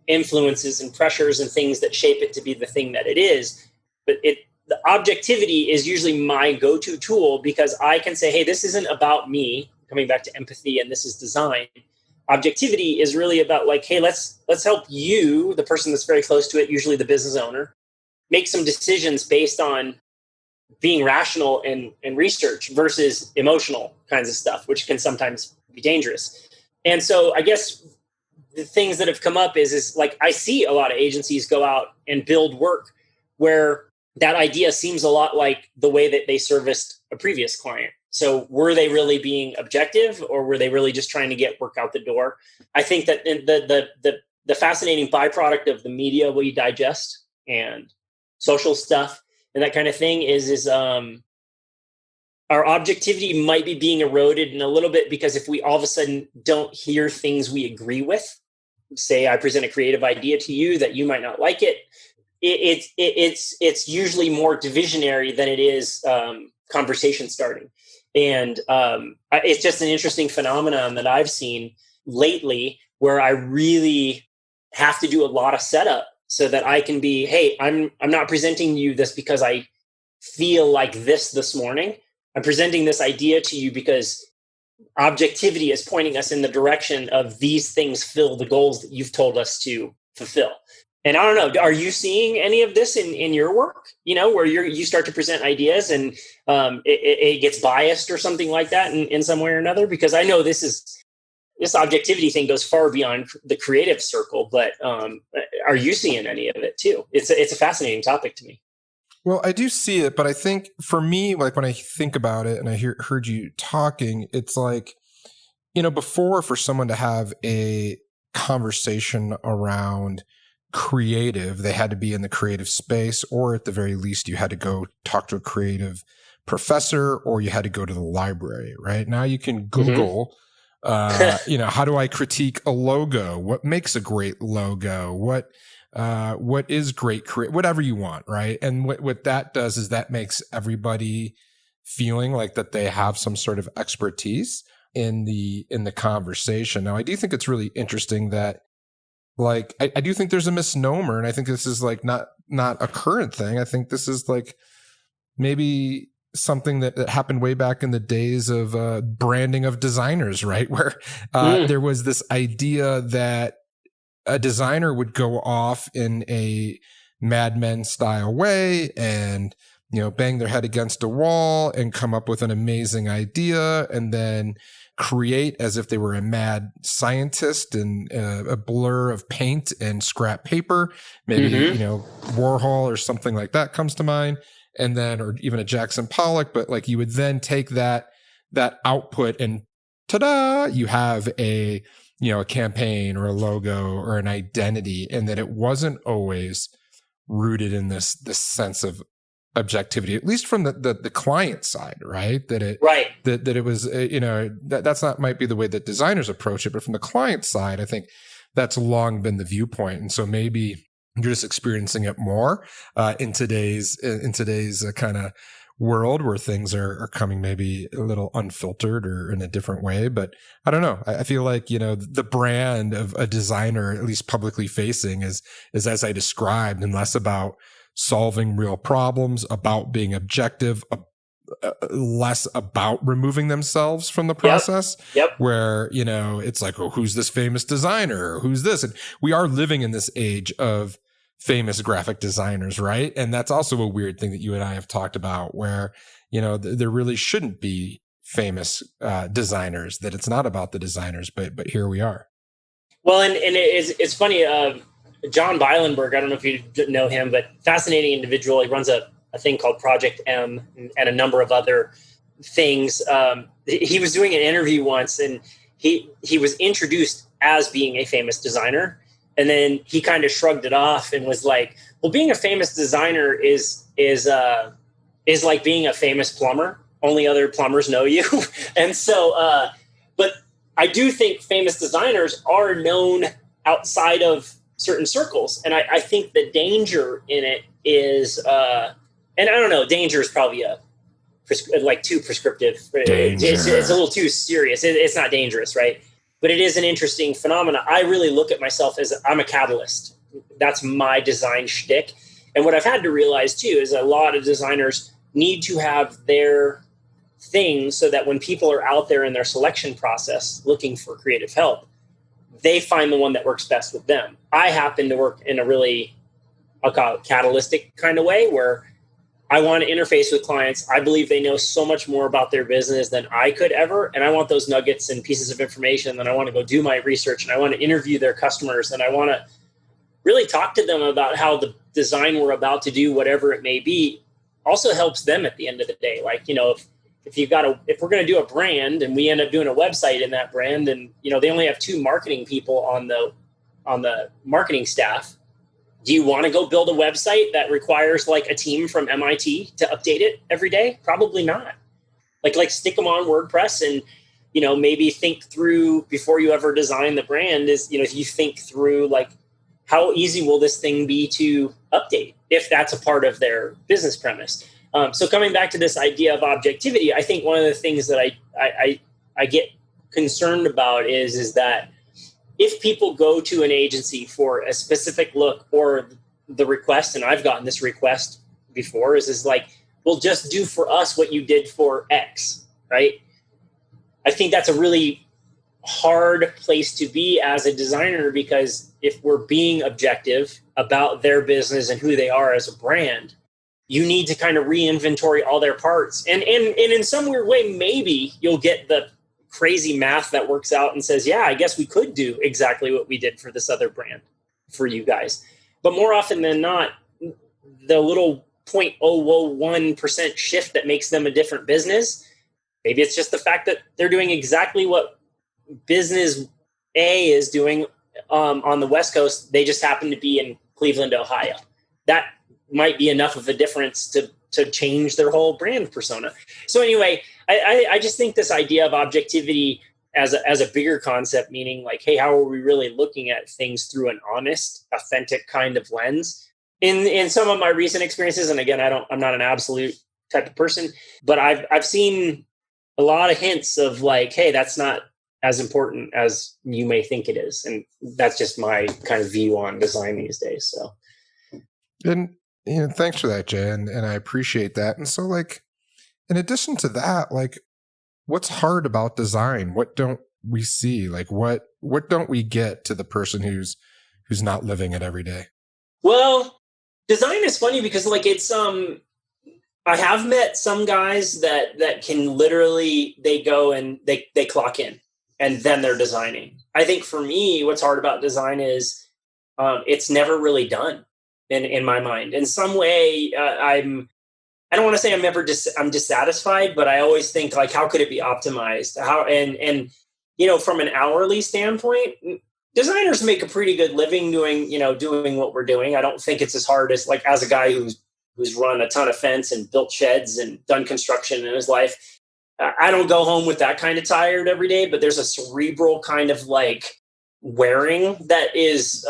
Speaker 1: influences and pressures and things that shape it to be the thing that it is. But the objectivity is usually my go-to tool, because I can say, hey, this isn't about me, coming back to empathy, and this is design. Objectivity is really about like, hey, let's help you, the person that's very close to it, usually the business owner, make some decisions based on being rational and research versus emotional kinds of stuff, which can sometimes be dangerous. And so I guess the things that have come up is like, I see a lot of agencies go out and build work where that idea seems a lot like the way that they serviced a previous client. So were they really being objective, or were they really just trying to get work out the door? I think that the fascinating byproduct of the media we digest and social stuff and that kind of thing is our objectivity might be being eroded in a little bit, because if we all of a sudden don't hear things we agree with, say I present a creative idea to you that you might not like it, it's usually more divisionary than it is conversation starting. And it's just an interesting phenomenon that I've seen lately, where I really have to do a lot of setup so that I can be, hey, I'm not presenting you this because I feel like this morning. I'm presenting this idea to you because objectivity is pointing us in the direction of these things fill the goals that you've told us to fulfill. And I don't know, are you seeing any of this in your work, where you start to present ideas and it gets biased or something like that in some way or another? Because I know this objectivity thing goes far beyond the creative circle, but are you seeing any of it too? It's a fascinating topic to me.
Speaker 2: Well, I do see it, but I think for me, like when I think about it and I heard you talking, it's like, before, for someone to have a conversation around creative, they had to be in the creative space, or at the very least, you had to go talk to a creative professor, or you had to go to the library, right? Now you can Google, how do I critique a logo? What makes a great logo? What is great, whatever you want, right? And what that does is that makes everybody feeling like that they have some sort of expertise in the conversation. Now, I do think it's really interesting that, like, I do think there's a misnomer, and I think this is like not a current thing. I think this is like maybe something that happened way back in the days of branding of designers, right? Where there was this idea that a designer would go off in a Mad Men style way and, bang their head against a wall and come up with an amazing idea, and then create as if they were a mad scientist in a blur of paint and scrap paper. Maybe, Warhol or something like that comes to mind. And then, or even a Jackson Pollock, but like you would then take that output and ta-da, you have a campaign or a logo or an identity, and that it wasn't always rooted in this sense of objectivity, at least from the client side, right? That it was, that's not might be the way that designers approach it, but from the client side, I think that's long been the viewpoint. And so maybe you're just experiencing it more in today's kind of world where things are coming maybe a little unfiltered or in a different way. But I don't know. I feel like, the brand of a designer, at least publicly facing, is as I described, and less about solving real problems, about being objective, less about removing themselves from the process.
Speaker 1: Yep.
Speaker 2: Where, it's like, oh, who's this famous designer? Who's this? And we are living in this age of famous graphic designers, right? And that's also a weird thing that you and I have talked about, where, there really shouldn't be famous designers, that it's not about the designers, but here we are.
Speaker 1: Well, and it's funny, John Beilenberg, I don't know if you know him, but fascinating individual. He runs a thing called Project M and a number of other things. He was doing an interview once, and he was introduced as being a famous designer. And then he kind of shrugged it off and was like, well, being a famous designer is like being a famous plumber. Only other plumbers know you. And so, but I do think famous designers are known outside of certain circles. And I think the danger in it is, and I don't know, danger is probably too prescriptive. It's a little too serious. It's not dangerous, right? But it is an interesting phenomenon. I really look at myself as I'm a catalyst. That's my design shtick. And what I've had to realize too is a lot of designers need to have their thing so that when people are out there in their selection process looking for creative help, they find the one that works best with them. I happen to work in a really, I'll call it catalytic kind of way, where I want to interface with clients. I believe they know so much more about their business than I could ever. And I want those nuggets and pieces of information. And I want to go do my research, and I want to interview their customers. And I want to really talk to them about how the design we're about to do, whatever it may be, also helps them at the end of the day. Like, if we're going to do a brand and we end up doing a website in that brand, and, they only have 2 marketing people on the marketing staff, do you want to go build a website that requires like a team from MIT to update it every day? Probably not. Like stick them on WordPress and, maybe think through before you ever design the brand is, if you think through like, how easy will this thing be to update if that's a part of their business premise? So coming back to this idea of objectivity, I think one of the things that I get concerned about is that if people go to an agency for a specific look or the request, and I've gotten this request before, is like, well, just do for us what you did for X, right? I think that's a really hard place to be as a designer, because if we're being objective about their business and who they are as a brand, you need to kind of re-inventory all their parts. And in some weird way, maybe you'll get the crazy math that works out and says, yeah, I guess we could do exactly what we did for this other brand for you guys. But more often than not, the little 0.001% shift that makes them a different business, maybe it's just the fact that they're doing exactly what business A is doing on the West Coast. They just happen to be in Cleveland, Ohio. That might be enough of a difference to change their whole brand persona. So anyway, I just think this idea of objectivity as a bigger concept, meaning like, hey, how are we really looking at things through an honest, authentic kind of lens? In some of my recent experiences, and again, I'm not an absolute type of person, but I've seen a lot of hints of like, hey, that's not as important as you may think it is. And that's just my kind of view on design these days. So.
Speaker 2: And thanks for that, Jay. And I appreciate that. And so like, in addition to that, like, what's hard about design? What don't we see? Like, what don't we get to the person who's not living it every day?
Speaker 1: Well, design is funny because like it's I have met some guys that can literally, they go and they clock in and then they're designing. I think for me, what's hard about design is it's never really done in my mind. In some way, I don't want to say I'm dissatisfied, but I always think like, how could it be optimized? How and from an hourly standpoint, designers make a pretty good living doing what we're doing. I don't think it's as hard as like as a guy who's run a ton of fence and built sheds and done construction in his life. I don't go home with that kind of tired every day, but there's a cerebral kind of like wearing that is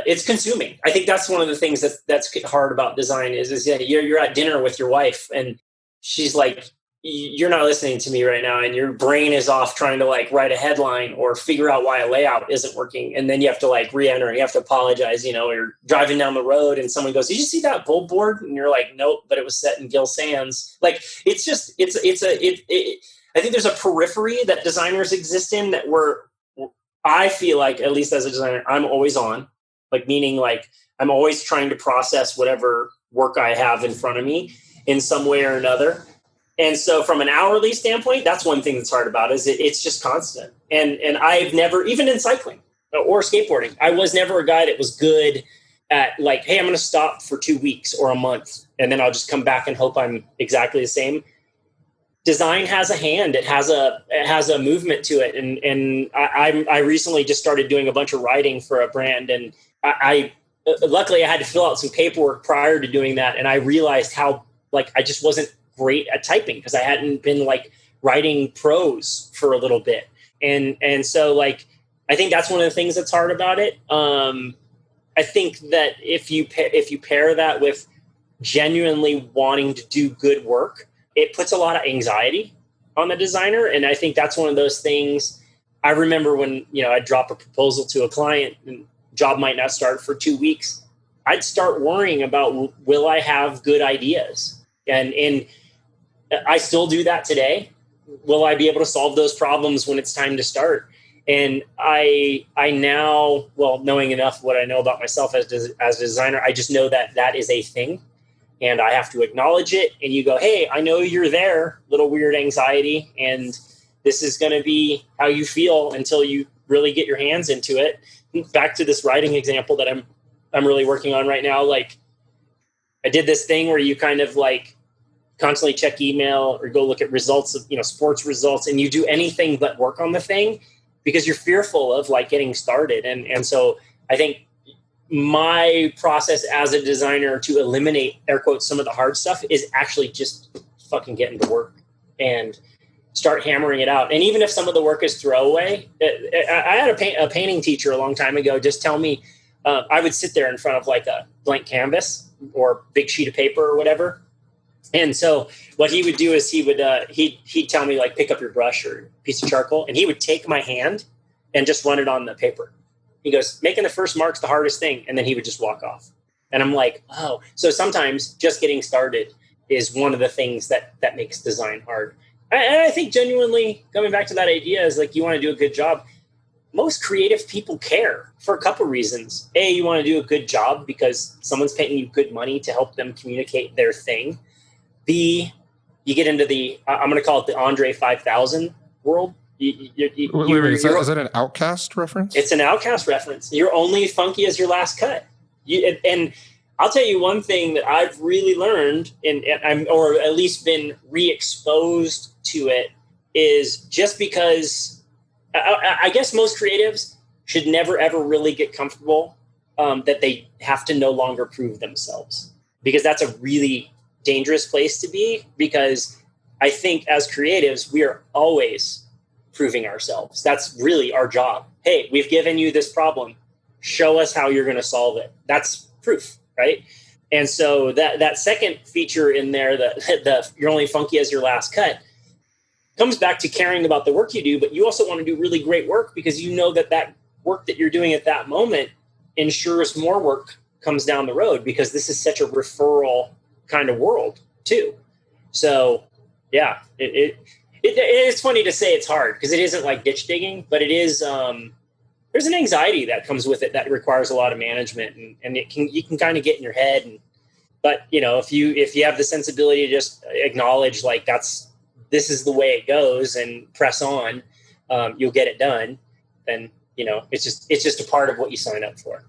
Speaker 1: it's consuming. I think that's one of the things that's hard about design is you're at dinner with your wife and she's like, you're not listening to me right now, and your brain is off trying to like write a headline or figure out why a layout isn't working, and then you have to like re-enter and you have to apologize. You're driving down the road and someone goes, "Did you see that bulb board?" And you're like, "Nope, but it was set in Gill Sands." Like it's just I think there's a periphery that designers exist in that I feel like, at least as a designer, I'm always on, like meaning like I'm always trying to process whatever work I have in front of me in some way or another. And so from an hourly standpoint, that's one thing that's hard about it, is it's just constant. And I've never, even in cycling or skateboarding, I was never a guy that was good at like, hey, I'm going to stop for 2 weeks or a month, and then I'll just come back and hope I'm exactly the same. Design has a hand. It has a movement to it. And I recently just started doing a bunch of writing for a brand, and I luckily I had to fill out some paperwork prior to doing that. And I realized how like I just wasn't great at typing because I hadn't been like writing prose for a little bit. And so like, I think that's one of the things that's hard about it. I think that if you pair that with genuinely wanting to do good work, it puts a lot of anxiety on the designer. And I think that's one of those things. I remember when, I'd drop a proposal to a client and job might not start for 2 weeks. I'd start worrying about, will I have good ideas? And I still do that today. Will I be able to solve those problems when it's time to start? And I now, well, knowing enough what I know about myself as a designer, I just know that is a thing. And I have to acknowledge it. And you go, hey, I know you're there, little weird anxiety. And this is going to be how you feel until you really get your hands into it. Back to this writing example that I'm really working on right now. Like I did this thing where you kind of like constantly check email or go look at results of, sports results, and you do anything but work on the thing because you're fearful of like getting started. And so I think my process as a designer to eliminate, air quotes, some of the hard stuff is actually just fucking getting to work and start hammering it out. And even if some of the work is throwaway, I had a painting teacher a long time ago just tell me, I would sit there in front of like a blank canvas or big sheet of paper or whatever. And so what he would do is he'd tell me, like, pick up your brush or piece of charcoal, and he would take my hand and just run it on the paper. He goes, making the first mark's the hardest thing. And then he would just walk off. And I'm like, oh, so sometimes just getting started is one of the things that makes design hard. And I think genuinely, coming back to that idea, is like, you want to do a good job. Most creative people care for a couple reasons. A, you want to do a good job because someone's paying you good money to help them communicate their thing. B, you get into the, I'm going to call it the Andre 5000 world.
Speaker 2: Wait, is that an Outcast reference?
Speaker 1: It's an Outcast reference. You're only funky as your last cut. And I'll tell you one thing that I've really learned, or at least been re-exposed to it, is just because I guess most creatives should never, ever really get comfortable that they have to no longer prove themselves, because that's a really dangerous place to be, because I think as creatives, we are always proving ourselves. That's really our job. Hey, we've given you this problem. Show us how you're going to solve it. That's proof, right? And so that second feature in there, the you're only funky as your last cut, comes back to caring about the work you do, but you also want to do really great work because you know that work that you're doing at that moment ensures more work comes down the road, because this is such a referral kind of world too. So yeah, it's funny to say it's hard because it isn't like ditch digging, but it is, there's an anxiety that comes with it that requires a lot of management, and you can kind of get in your head. But if you have the sensibility to just acknowledge, like, this is the way it goes, and press on, you'll get it done. Then, it's just a part of what you sign up for.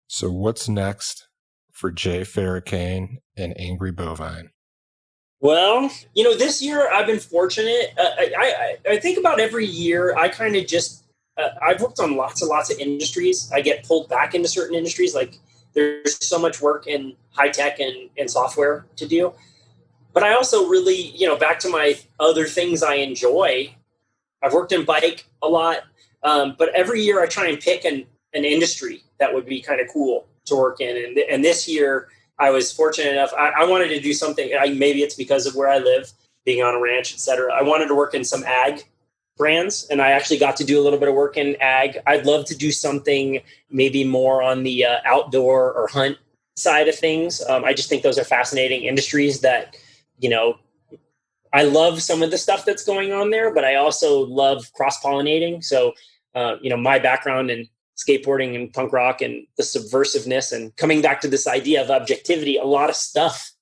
Speaker 2: So what's next for Jay Ferracane and Angry Bovine?
Speaker 1: Well, this year I've been fortunate. I think about every year I kind of just, I've worked on lots and lots of industries. I get pulled back into certain industries. Like, there's so much work in high tech and software to do. But I also really, back to my other things I enjoy, I've worked in bike a lot. But every year I try and pick an industry that would be kind of cool to work in. And this year I was fortunate enough, I wanted to do something, maybe it's because of where I live, being on a ranch, et cetera. I wanted to work in some ag brands, and I actually got to do a little bit of work in ag. I'd love to do something maybe more on the outdoor or hunt side of things. I just think those are fascinating industries that, I love some of the stuff that's going on there, but I also love cross-pollinating. So, my background in skateboarding and punk rock and the subversiveness, and coming back to this idea of objectivity, a lot of stuff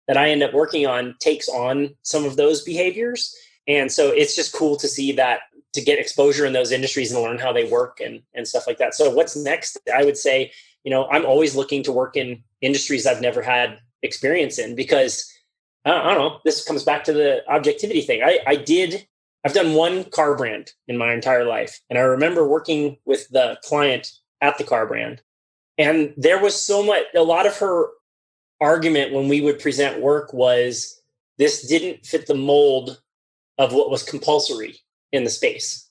Speaker 1: that I end up working on takes on some of those behaviors. And so it's just cool to see that, to get exposure in those industries and learn how they work and stuff like that. So what's next? I would say, I'm always looking to work in industries I've never had experience in, because I don't know, this comes back to the objectivity thing. I've done one car brand in my entire life. And I remember working with the client at the car brand. And there was a lot of her argument when we would present work was, this didn't fit the mold of what was compulsory in the space.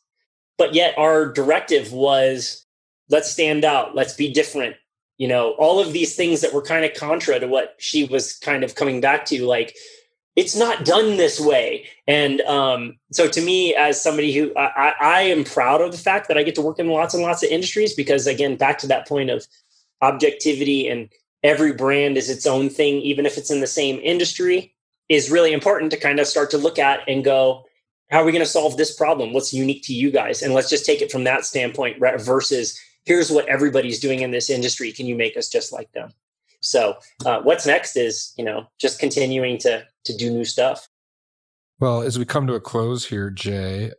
Speaker 1: But yet our directive was, let's stand out, let's be different. All of these things that were kind of contra to what she was kind of coming back to, like, it's not done this way. And so to me, as somebody who I am proud of the fact that I get to work in lots and lots of industries, because again, back to that point of objectivity, and every brand is its own thing, even if it's in the same industry, is really important to kind of start to look at and go, how are we going to solve this problem? What's unique to you guys? And let's just take it from that standpoint versus, here's what everybody's doing in this industry. Can you make us just like them? So what's next is, just continuing to do new stuff.
Speaker 2: Well, as we come to a close here, Jay,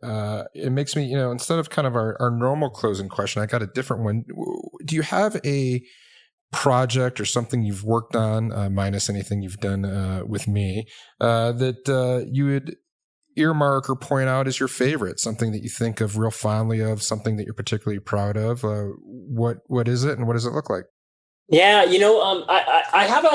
Speaker 2: it makes me, instead of kind of our normal closing question, I got a different one. Do you have a project or something you've worked on, minus anything you've done with me, that you would earmark or point out as your favorite, something that you think of real fondly of, something that you're particularly proud of? What is it, and what does it look like?
Speaker 1: Yeah, I have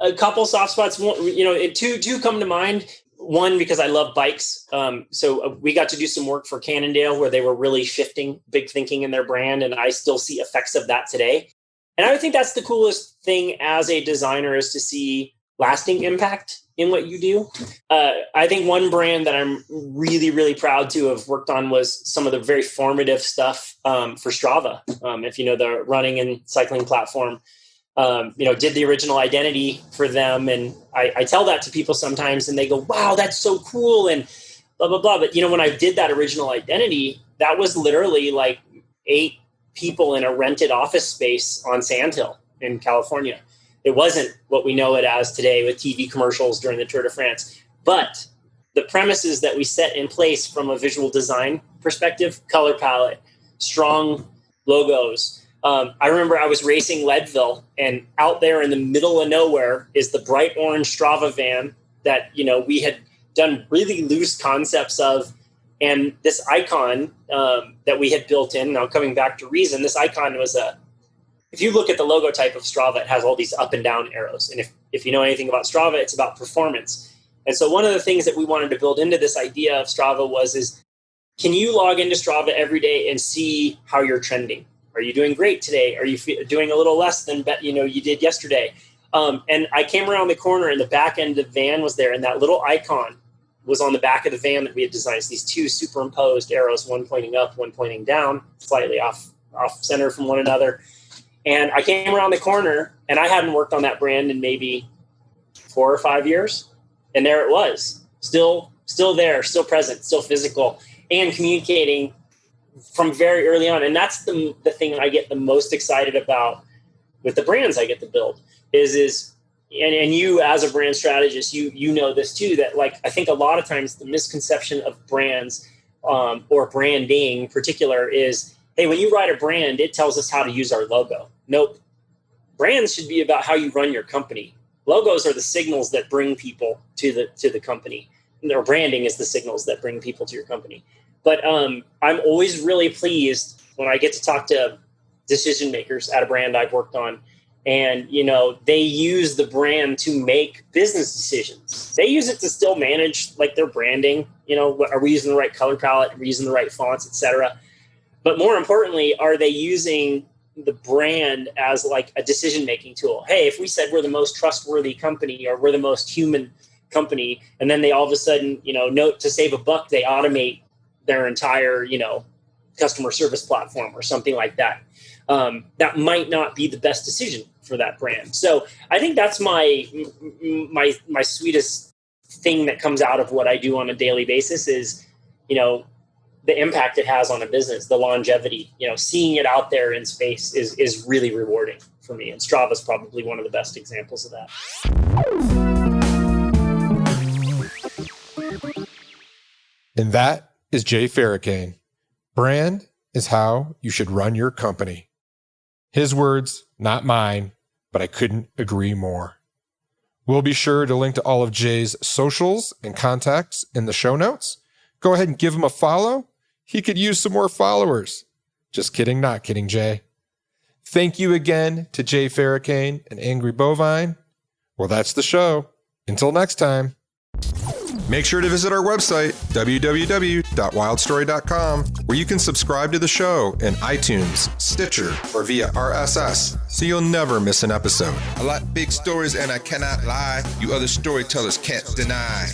Speaker 1: a couple soft spots. Two come to mind. One, because I love bikes. So we got to do some work for Cannondale where they were really shifting big thinking in their brand, and I still see effects of that today. And I would think that's the coolest thing as a designer, is to see lasting impact in what you do. I think one brand that I'm really, really proud to have worked on was some of the very formative stuff for Strava. If you know the running and cycling platform, did the original identity for them. And I tell that to people sometimes and they go, wow, that's so cool. And blah, blah, blah. But, when I did that original identity, that was literally like 8 people in a rented office space on Sandhill in California. It wasn't what we know it as today with TV commercials during the Tour de France. But the premises that we set in place from a visual design perspective, color palette, strong logos. I remember I was racing Leadville, and out there in the middle of nowhere is the bright orange Strava van that, we had done really loose concepts of. And this icon that we had built in, now coming back to Reason, this icon was if you look at the logo type of Strava, it has all these up and down arrows. And if you know anything about Strava, it's about performance. And so one of the things that we wanted to build into this idea of Strava is can you log into Strava every day and see how you're trending? Are you doing great today? Are you doing a little less than you did yesterday? And I came around the corner and the back end of the van was there, and that little icon was on the back of the van that we had designed. It's these 2 superimposed arrows, one pointing up, one pointing down, slightly off center from one another. And I came around the corner, and I hadn't worked on that brand in maybe 4 or 5 years. And there it was, still there, still present, still physical, and communicating from very early on. And that's the thing I get the most excited about with the brands I get to build is and you as a brand strategist, you know this too, that like I think a lot of times the misconception of brands or branding in particular is, hey, when you write a brand, it tells us how to use our logo. Nope. Brands should be about how you run your company. Logos are the signals that bring people to the company. Or branding is the signals that bring people to your company. But I'm always really pleased when I get to talk to decision makers at a brand I've worked on. And, they use the brand to make business decisions. They use it to still manage like their branding. Are we using the right color palette? Are we using the right fonts, et cetera? But more importantly, are they using the brand as like a decision-making tool? Hey, if we said we're the most trustworthy company or we're the most human company, and then they all of a sudden, note to save a buck, they automate their entire, customer service platform or something like that. That might not be the best decision for that brand. So I think that's my sweetest thing that comes out of what I do on a daily basis is, the impact it has on a business, the longevity, seeing it out there in space is really rewarding for me. And Strava is probably one of the best examples of that.
Speaker 2: And that is Jay Ferracane. Brand is how you should run your company. His words, not mine, but I couldn't agree more. We'll be sure to link to all of Jay's socials and contacts in the show notes. Go ahead and give him a follow. He could use some more followers. Just kidding, not kidding, Jay. Thank you again to Jay Ferracane and Angry Bovine. Well, that's the show. Until next time. Make sure to visit our website, www.wildstory.com, where you can subscribe to the show in iTunes, Stitcher, or via RSS, so you'll never miss an episode.
Speaker 3: I like big stories and I cannot lie. You other storytellers can't deny.